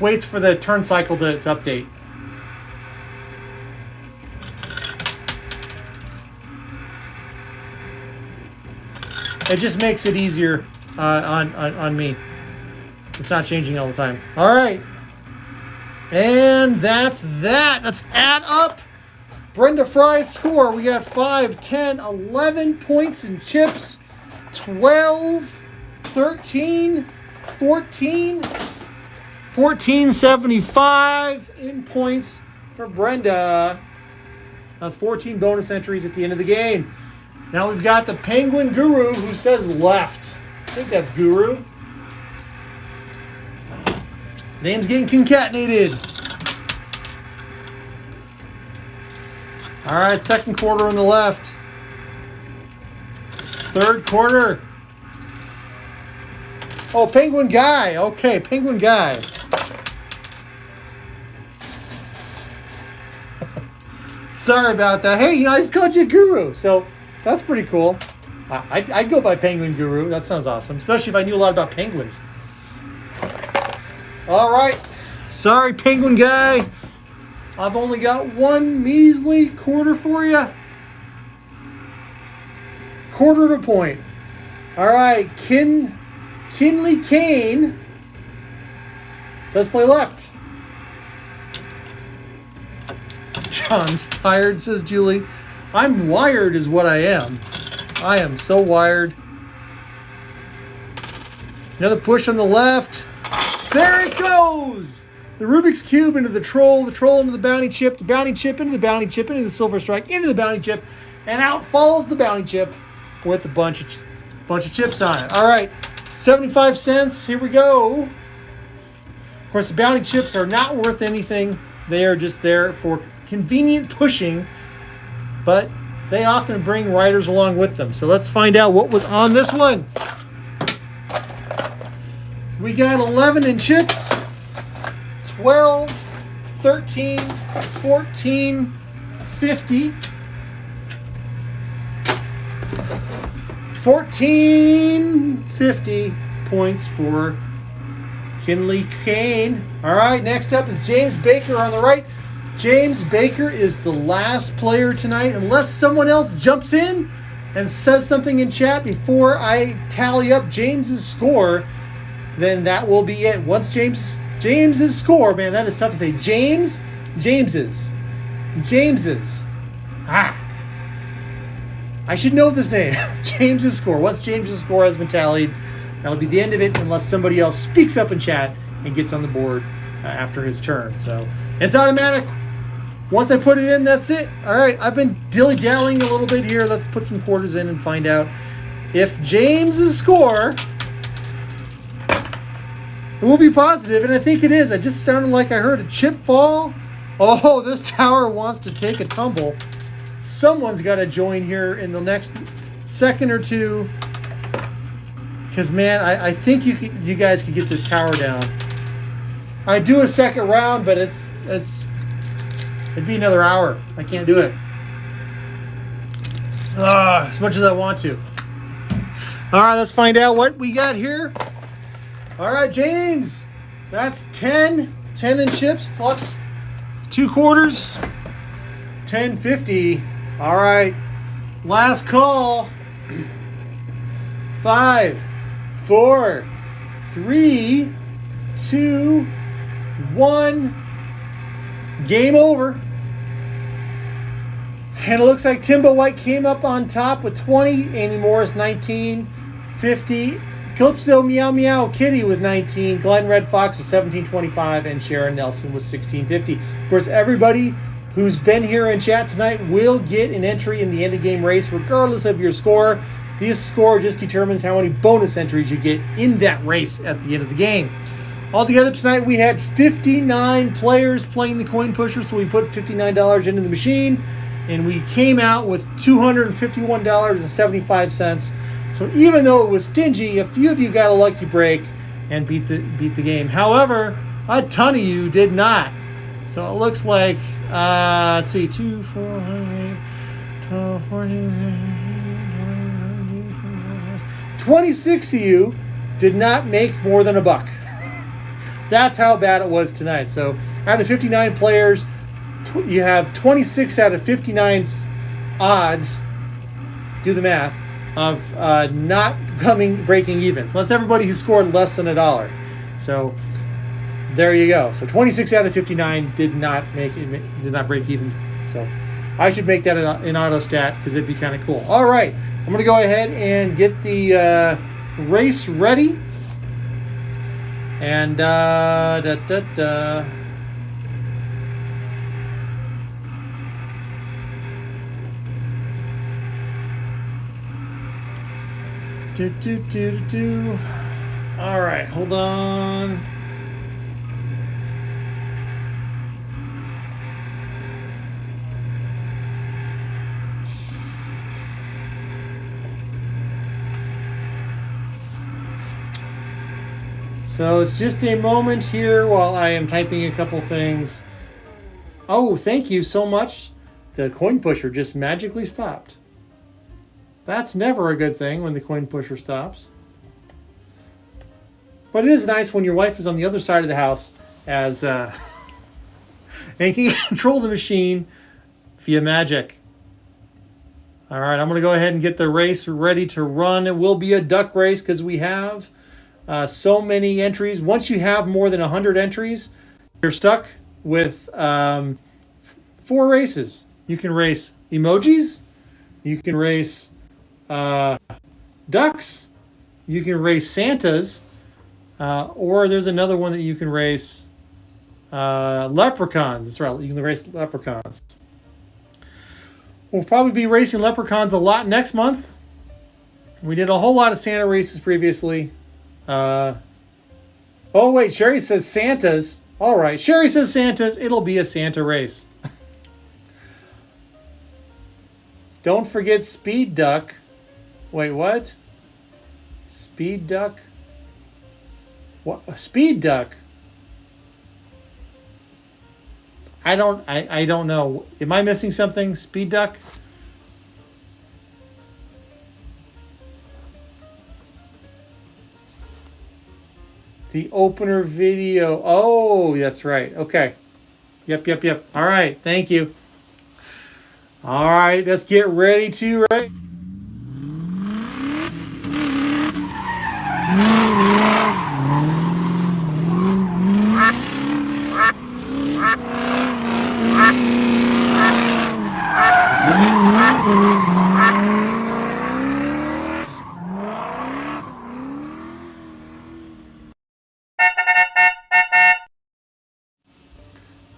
waits for the turn cycle to update. It just makes it easier on me. It's not changing all the time. All right. And that's that. Let's add up Brenda Fry's score. We got 5, 10, 11 points in chips, 12, 13, 14, 1475 in points for Brenda. That's 14 bonus entries at the end of the game. Now we've got the Penguin Guru who says left. I think that's Guru. Name's getting concatenated. All right, second quarter on the left. Third quarter. Oh, Penguin Guy. Okay, Penguin Guy. Sorry about that. Hey, I just called you Guru, so that's pretty cool. I'd go by Penguin Guru. That sounds awesome, especially if I knew a lot about penguins. All right. Sorry, Penguin Guy. I've only got one measly quarter for you. Quarter of a point. All right. Kinley Kane says play left. John's tired, says Julie. I'm wired is what I am. I am so wired. Another push on the left. There it goes! The Rubik's Cube into the troll into the bounty chip into the bounty chip, into the Silver Strike, into the bounty chip, and out falls the bounty chip with a bunch of chips on it. All right, 75 cents. Here we go. Of course, the bounty chips are not worth anything. They are just there for convenient pushing, but they often bring riders along with them. So let's find out what was on this one. We got 11 in chips, 12, 13, 14, 50, 1450 points for Kinley Kane. All right, next up is James Baker on the right. James Baker is the last player tonight, unless someone else jumps in and says something in chat before I tally up James's score. Then that will be it. Once James's score, man, that is tough to say. James's. I should know this name. James's score. Once James's score has been tallied, that'll be the end of it unless somebody else speaks up in chat and gets on the board after his turn. So it's automatic. Once I put it in, that's it. All right, I've been dilly-dallying a little bit here. Let's put some quarters in and find out if James's score... It will be positive, and I think it is. I just sounded like I heard a chip fall. Oh, this tower wants to take a tumble. Someone's got to join here in the next second or two. Because, man, I think you guys could get this tower down. I do a second round, but it'd be another hour. I can't do it. As much as I want to. All right, let's find out what we got here. All right, James. That's 10. 10 in chips plus 2 quarters. 10.50. All right. Last call. 5, 4, 3, 2, 1. Game over. And it looks like Timbo White came up on top with 20. Amy Morris 19. 50. Calypso Meow Meow Kitty with 19. Glenn Red Fox with 17.25. And Sharon Nelson with 16.50. Of course, everybody who's been here in chat tonight will get an entry in the end of game race, regardless of your score. This score just determines how many bonus entries you get in that race at the end of the game. Altogether tonight, we had 59 players playing the coin pusher, so we put $59 into the machine, and we came out with $251.75. So even though it was stingy, a few of you got a lucky break and beat the game. However, a ton of you did not. So it looks like, let's see, 2, 4, 12, 14, 26 of you did not make more than $1. That's how bad it was tonight. So out of 59 players, you have 26 out of 59 odds, do the math, of not breaking even. So that's everybody who scored less than $1. So there you go. So 26 out of 59 did not break even. So I should make that an auto stat because it'd be kind of cool. All right, I'm going to go ahead and get the race ready. And All right, hold on. So it's just a moment here while I am typing a couple things. Oh, thank you so much. The coin pusher just magically stopped. That's never a good thing when the coin pusher stops. But it is nice when your wife is on the other side of the house and can control the machine via magic. All right, I'm going to go ahead and get the race ready to run. It will be a duck race because we have so many entries. Once you have more than 100 entries, you're stuck with 4 races. You can race emojis. You can race ducks. You can race Santas. Or there's another one that you can race leprechauns. That's right. You can race leprechauns. We'll probably be racing leprechauns a lot next month. We did a whole lot of Santa races previously. Oh, wait. Sherry says Santas. All right. Sherry says Santas. It'll be a Santa race. Don't forget Speed Duck. Wait, what? Speed Duck? What? Speed Duck? I don't know. Am I missing something? Speed Duck? The opener video. Oh, that's right. Okay. Yep. All right. Thank you. All right. Let's get ready to race.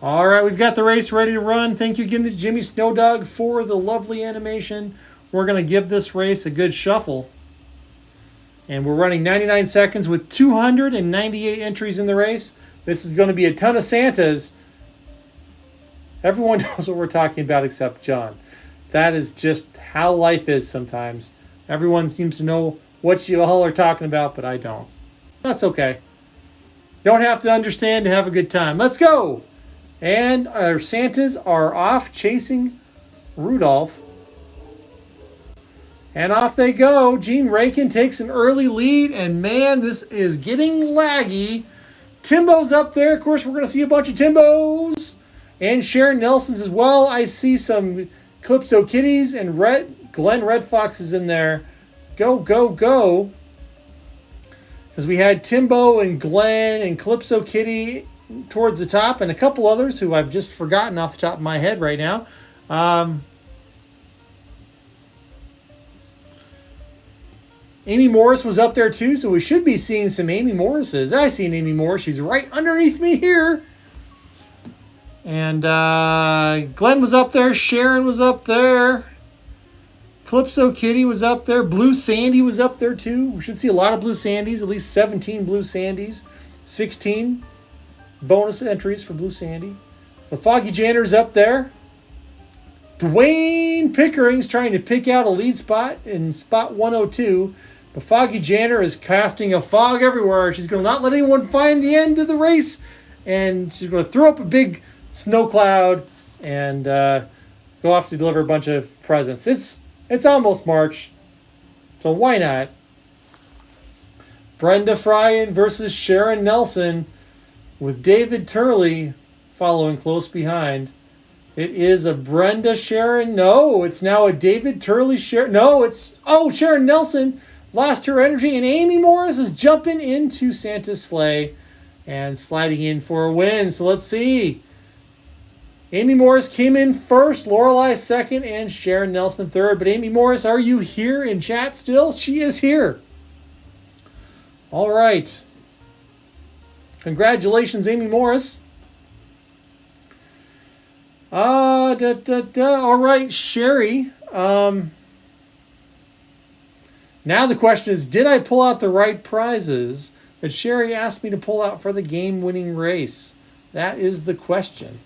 All right, we've got the race ready to run. Thank you again to Jimmy Snowdog for the lovely animation. We're going to give this race a good shuffle. And we're running 99 seconds with 298 entries in the race. This is going to be a ton of Santas. Everyone knows what we're talking about except John. That is just how life is sometimes. Everyone seems to know what you all are talking about, but I don't. That's okay. Don't have to understand to have a good time. Let's go! And our Santas are off chasing Rudolph. And off they go. Gene Rakin takes an early lead. And man, this is getting laggy Timbo's up there. Of course, we're going to see a bunch of Timbos. And Sharon Nelson's as well. I see some Calypso Kitties and Glenn Red Fox is in there. Go, go, go. Because we had Timbo and Glenn and Calypso Kitty towards the top, and a couple others who I've just forgotten off the top of my head right now. Amy Morris was up there too, so we should be seeing some Amy Morrises. I see an Amy Morris. She's right underneath me here. And Glenn was up there. Sharon was up there. Calypso Kitty was up there. Blue Sandy was up there too. We should see a lot of Blue Sandys, at least 17 Blue Sandys. 16 bonus entries for Blue Sandy. So Foggy Janitor's up there. Dwayne Pickering's trying to pick out a lead spot in spot 102. But Foggy Janitor is casting a fog everywhere. She's going to not let anyone find the end of the race. And she's going to throw up a big snow cloud and go off to deliver a bunch of presents. It's almost March, so why not? Brenda Fryan versus Sharon Nelson with David Turley following close behind. It is a Brenda Sharon. No, it's now a David Turley Sharon. No, Sharon Nelson lost her energy, and Amy Morris is jumping into Santa's sleigh and sliding in for a win. So let's see. Amy Morris came in first, Lorelei second, and Sharon Nelson third. But Amy Morris, are you here in chat still? She is here. All right. Congratulations, Amy Morris. All right, Sherry. Now the question is, did I pull out the right prizes that Sherry asked me to pull out for the game-winning race? That is the question.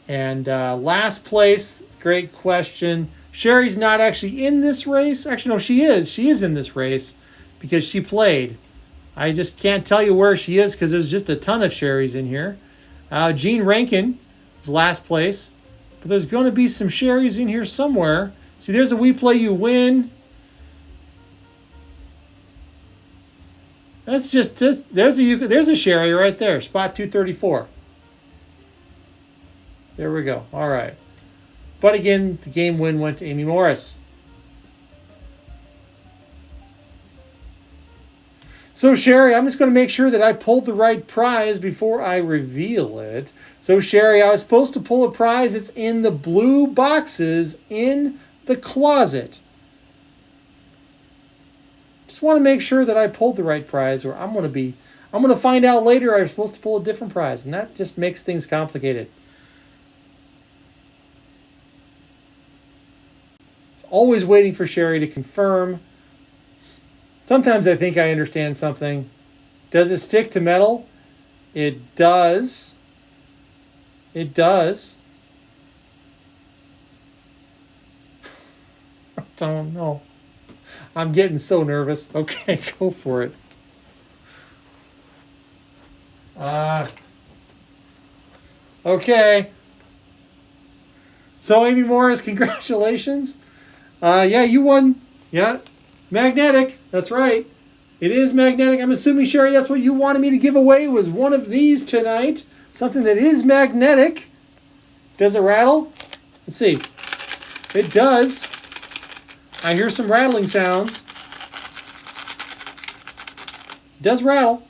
And last place, great question. Sherry's not actually in this race. Actually, no, she is. She is in this race because she played. I just can't tell you where she is because there's just a ton of Sherrys in here. Jean Rankin was last place. But there's going to be some Sherrys in here somewhere. See, there's a We Play You Win. That's just there's a Sherry right there, spot 234. There we go. All right. But again, the game win went to Amy Morris. So, Sherry, I'm just going to make sure that I pulled the right prize before I reveal it. So, Sherry, I was supposed to pull a prize. It's in the blue boxes in the closet. Just want to make sure that I pulled the right prize, or I'm going to find out later I was supposed to pull a different prize, and that just makes things complicated. Always waiting for Sherry to confirm. Sometimes I think I understand something. Does it stick to metal? It does. It does. I don't know. I'm getting so nervous. Okay, go for it. Okay. So, Amy Morris, congratulations. Yeah, you won. Yeah. Magnetic. That's right. It is magnetic. I'm assuming, Sherry, that's what you wanted me to give away was one of these tonight. Something that is magnetic. Does it rattle? Let's see. It does. I hear some rattling sounds. It does rattle.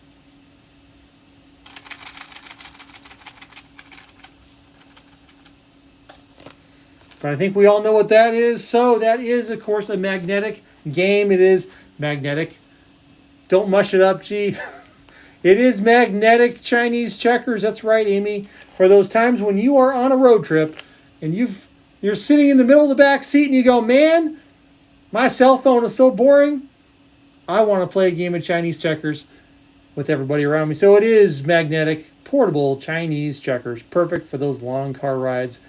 But I think we all know what that is. So that is, of course, a magnetic game. It is magnetic. Don't mush it up, G. It is magnetic Chinese checkers. That's right, Amy. For those times when you are on a road trip and you're sitting in the middle of the back seat and you go, man, my cell phone is so boring. I want to play a game of Chinese checkers with everybody around me. So it is magnetic, portable Chinese checkers. Perfect for those long car rides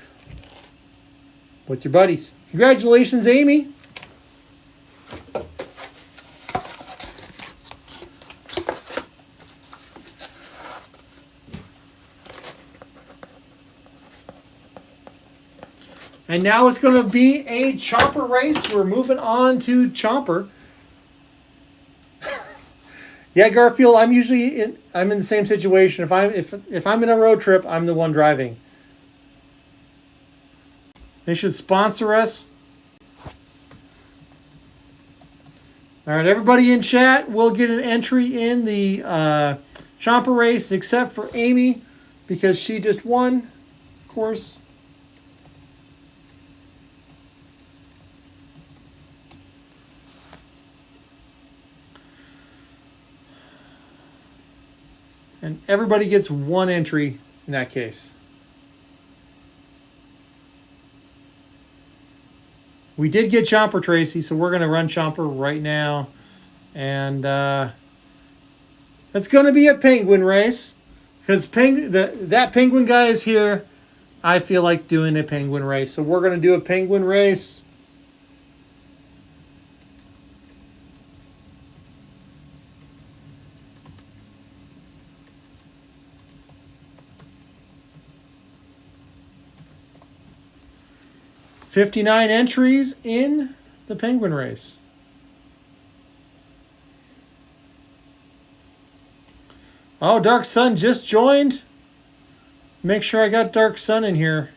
with your buddies. Congratulations, Amy. And now it's going to be a Chomper race. We're moving on to Chomper. Yeah, Garfield, I'm in the same situation. If I'm in a road trip, I'm the one driving. They should sponsor us. All right, everybody in chat will get an entry in the Chomper race, except for Amy, because she just won, of course. And everybody gets one entry in that case. We did get Chomper, Tracy, so we're going to run Chomper right now. And it's going to be a penguin race. Because that penguin guy is here. I feel like doing a penguin race. So we're going to do a penguin race. $59 entries in the penguin race. Oh, Dark Sun just joined. Make sure I got Dark Sun in here.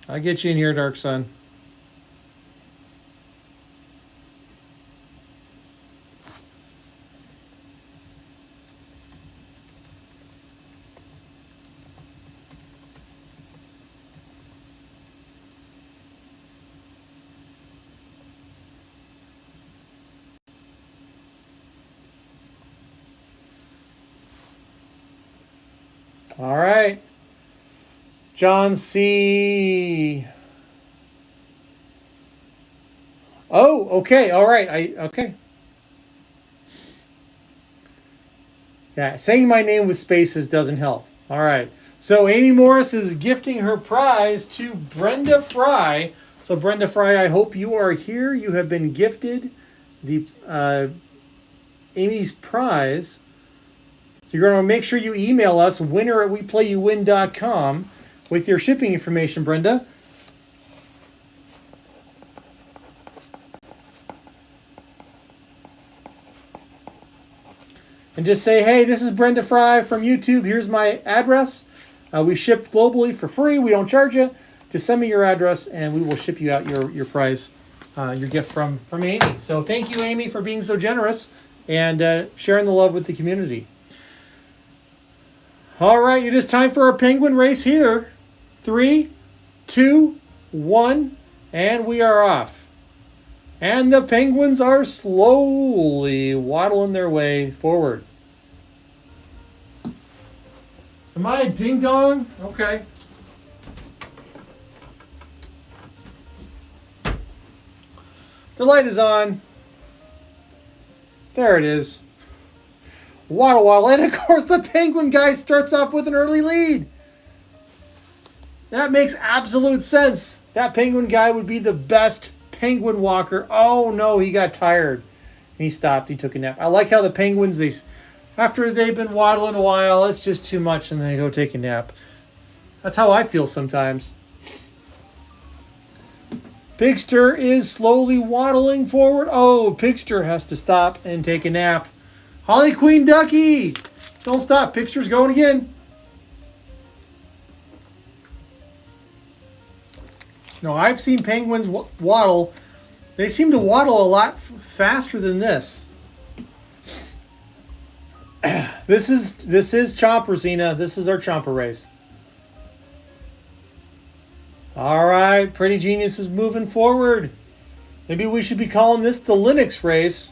I'll get you in here, Dark Sun. All right. John C. Oh, okay. All right. Okay. Yeah, saying my name with spaces doesn't help. All right. So Amy Morris is gifting her prize to Brenda Fry. So Brenda Fry, I hope you are here. You have been gifted the Amy's prize. So you're going to make sure you email us, winner@weplayyouwin.com, with your shipping information, Brenda. And just say, hey, this is Brenda Fry from YouTube. Here's my address. We ship globally for free. We don't charge you. Just send me your address, and we will ship you out your prize, your gift from Amy. So thank you, Amy, for being so generous and sharing the love with the community. All right, it is time for our penguin race here. 3, 2, 1, and we are off. And the penguins are slowly waddling their way forward. Am I a ding-dong? Okay. The light is on. There it is. Waddle, waddle. And of course, the penguin guy starts off with an early lead. That makes absolute sense. That penguin guy would be the best penguin walker. Oh, no, he got tired. And he stopped. He took a nap. I like how the penguins, after they've been waddling a while, it's just too much, and they go take a nap. That's how I feel sometimes. Pigster is slowly waddling forward. Oh, Pigster has to stop and take a nap. Holly Queen Ducky! Don't stop. Pigster's going again. No, I've seen penguins waddle. They seem to waddle a lot faster than this. This is Chomper, Zena. This is our Chomper race. All right, Pretty Genius is moving forward. Maybe we should be calling this the Linux race.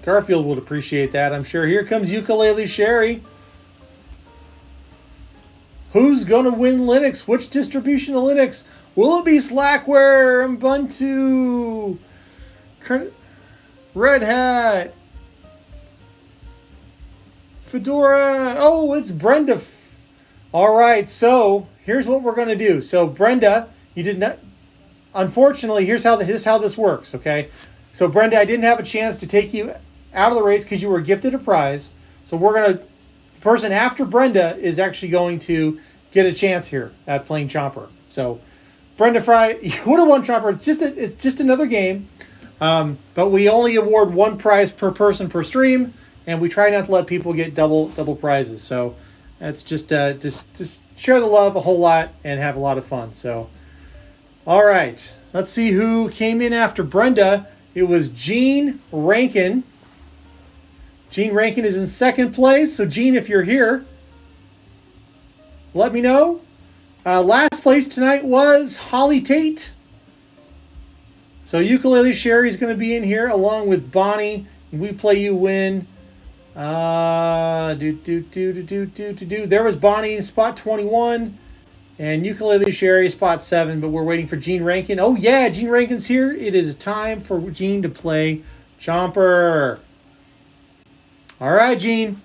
Garfield would appreciate that, I'm sure. Here comes Ukulele Sherry. Who's going to win Linux? Which distribution of Linux? Will it be Slackware, Ubuntu, Red Hat, Fedora? Oh, it's Brenda. All right, so here's what we're going to do. So Brenda, you did not. Unfortunately, here's how this works. Okay, so Brenda, I didn't have a chance to take you out of the race because you were gifted a prize. So the person after Brenda is actually going to get a chance here at playing Chomper. So, Brenda Fry, you would have won Chomper. It's just another game, but we only award one prize per person per stream, and we try not to let people get double prizes. So, that's just share the love a whole lot and have a lot of fun. So, all right, let's see who came in after Brenda. It was Gene Rankin. Gene Rankin is in second place. So, Gene, if you're here, let me know. Last place tonight was Holly Tate. So, Ukulele Sherry's going to be in here along with Bonnie. We Play You Win. There was Bonnie in spot 21. And Ukulele Sherry, spot 7, but we're waiting for Gene Rankin. Oh, yeah, Gene Rankin's here. It is time for Gene to play Chomper. All right, Gene.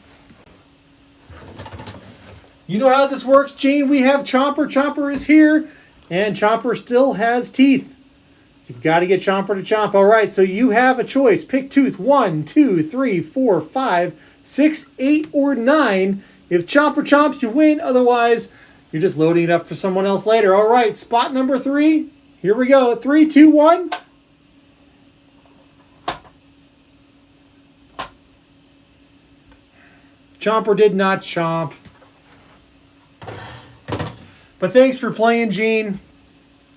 You know how this works, Gene. We have Chomper. Chomper is here, and Chomper still has teeth. You've got to get Chomper to chomp. All right, so you have a choice. Pick tooth 1, 2, 3, 4, 5, 6, 8, or 9. If Chomper chomps, you win. Otherwise, you're just loading it up for someone else later. All right, spot number 3. Here we go. 3, 2, 1. Chomper did not chomp. But thanks for playing, Gene.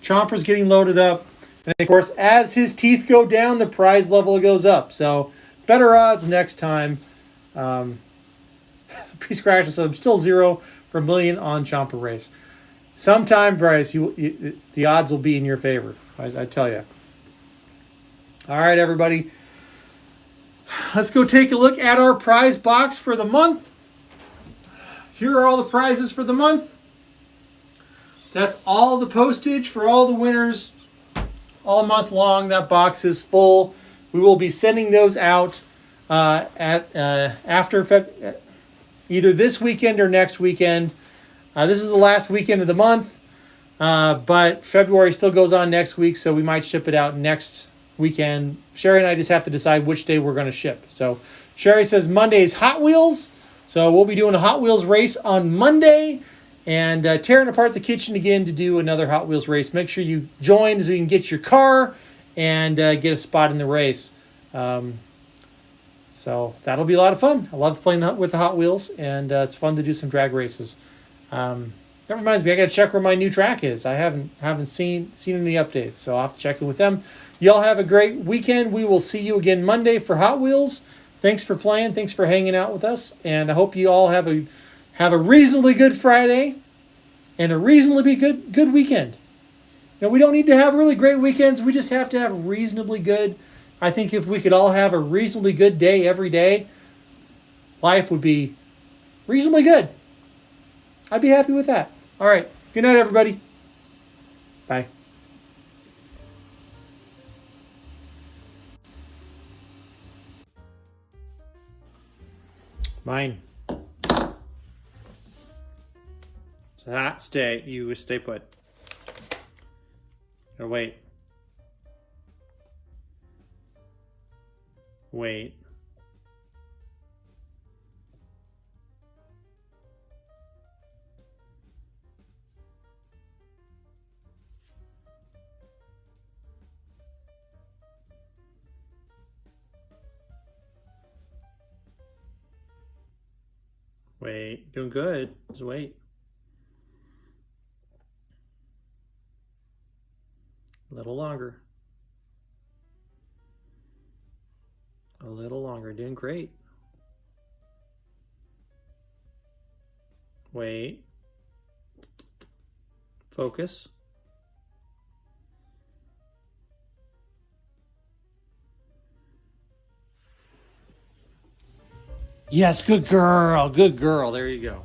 Chomper's getting loaded up. And of course, as his teeth go down, the prize level goes up. So, better odds next time. Pre-scratch says, I'm still 0 for a million on Chomper race. Sometime, Bryce, the odds will be in your favor. I tell you. All right, everybody. Let's go take a look at our prize box for the month. Here are all the prizes for the month. That's all the postage for all the winners all month long. That box is full. We will be sending those out after either this weekend or next weekend. This is the last weekend of the month, but February still goes on next week, so we might ship it out next weekend. Sherry and I just have to decide which day we're going to ship. So Sherry says Monday's Hot Wheels. So we'll be doing a Hot Wheels race on Monday and tearing apart the kitchen again to do another Hot Wheels race. Make sure you join so you can get your car and get a spot in the race. So that'll be a lot of fun. I love playing with the Hot Wheels, and it's fun to do some drag races. That reminds me, I got to check where my new track is. I haven't seen any updates, so I'll have to check in with them. Y'all have a great weekend. We will see you again Monday for Hot Wheels. Thanks for playing. Thanks for hanging out with us, and I hope you all have a reasonably good Friday and a reasonably good weekend. You know, we don't need to have really great weekends. We just have to have reasonably good. I think if we could all have a reasonably good day every day, life would be reasonably good. I'd be happy with that. All right. Good night, everybody. Bye. Mine. Stay. You stay put. Or wait. Wait. Wait. Doing good. Just wait. A little longer. A little longer. Doing great. Wait. Focus. Yes, good girl. Good girl. There you go.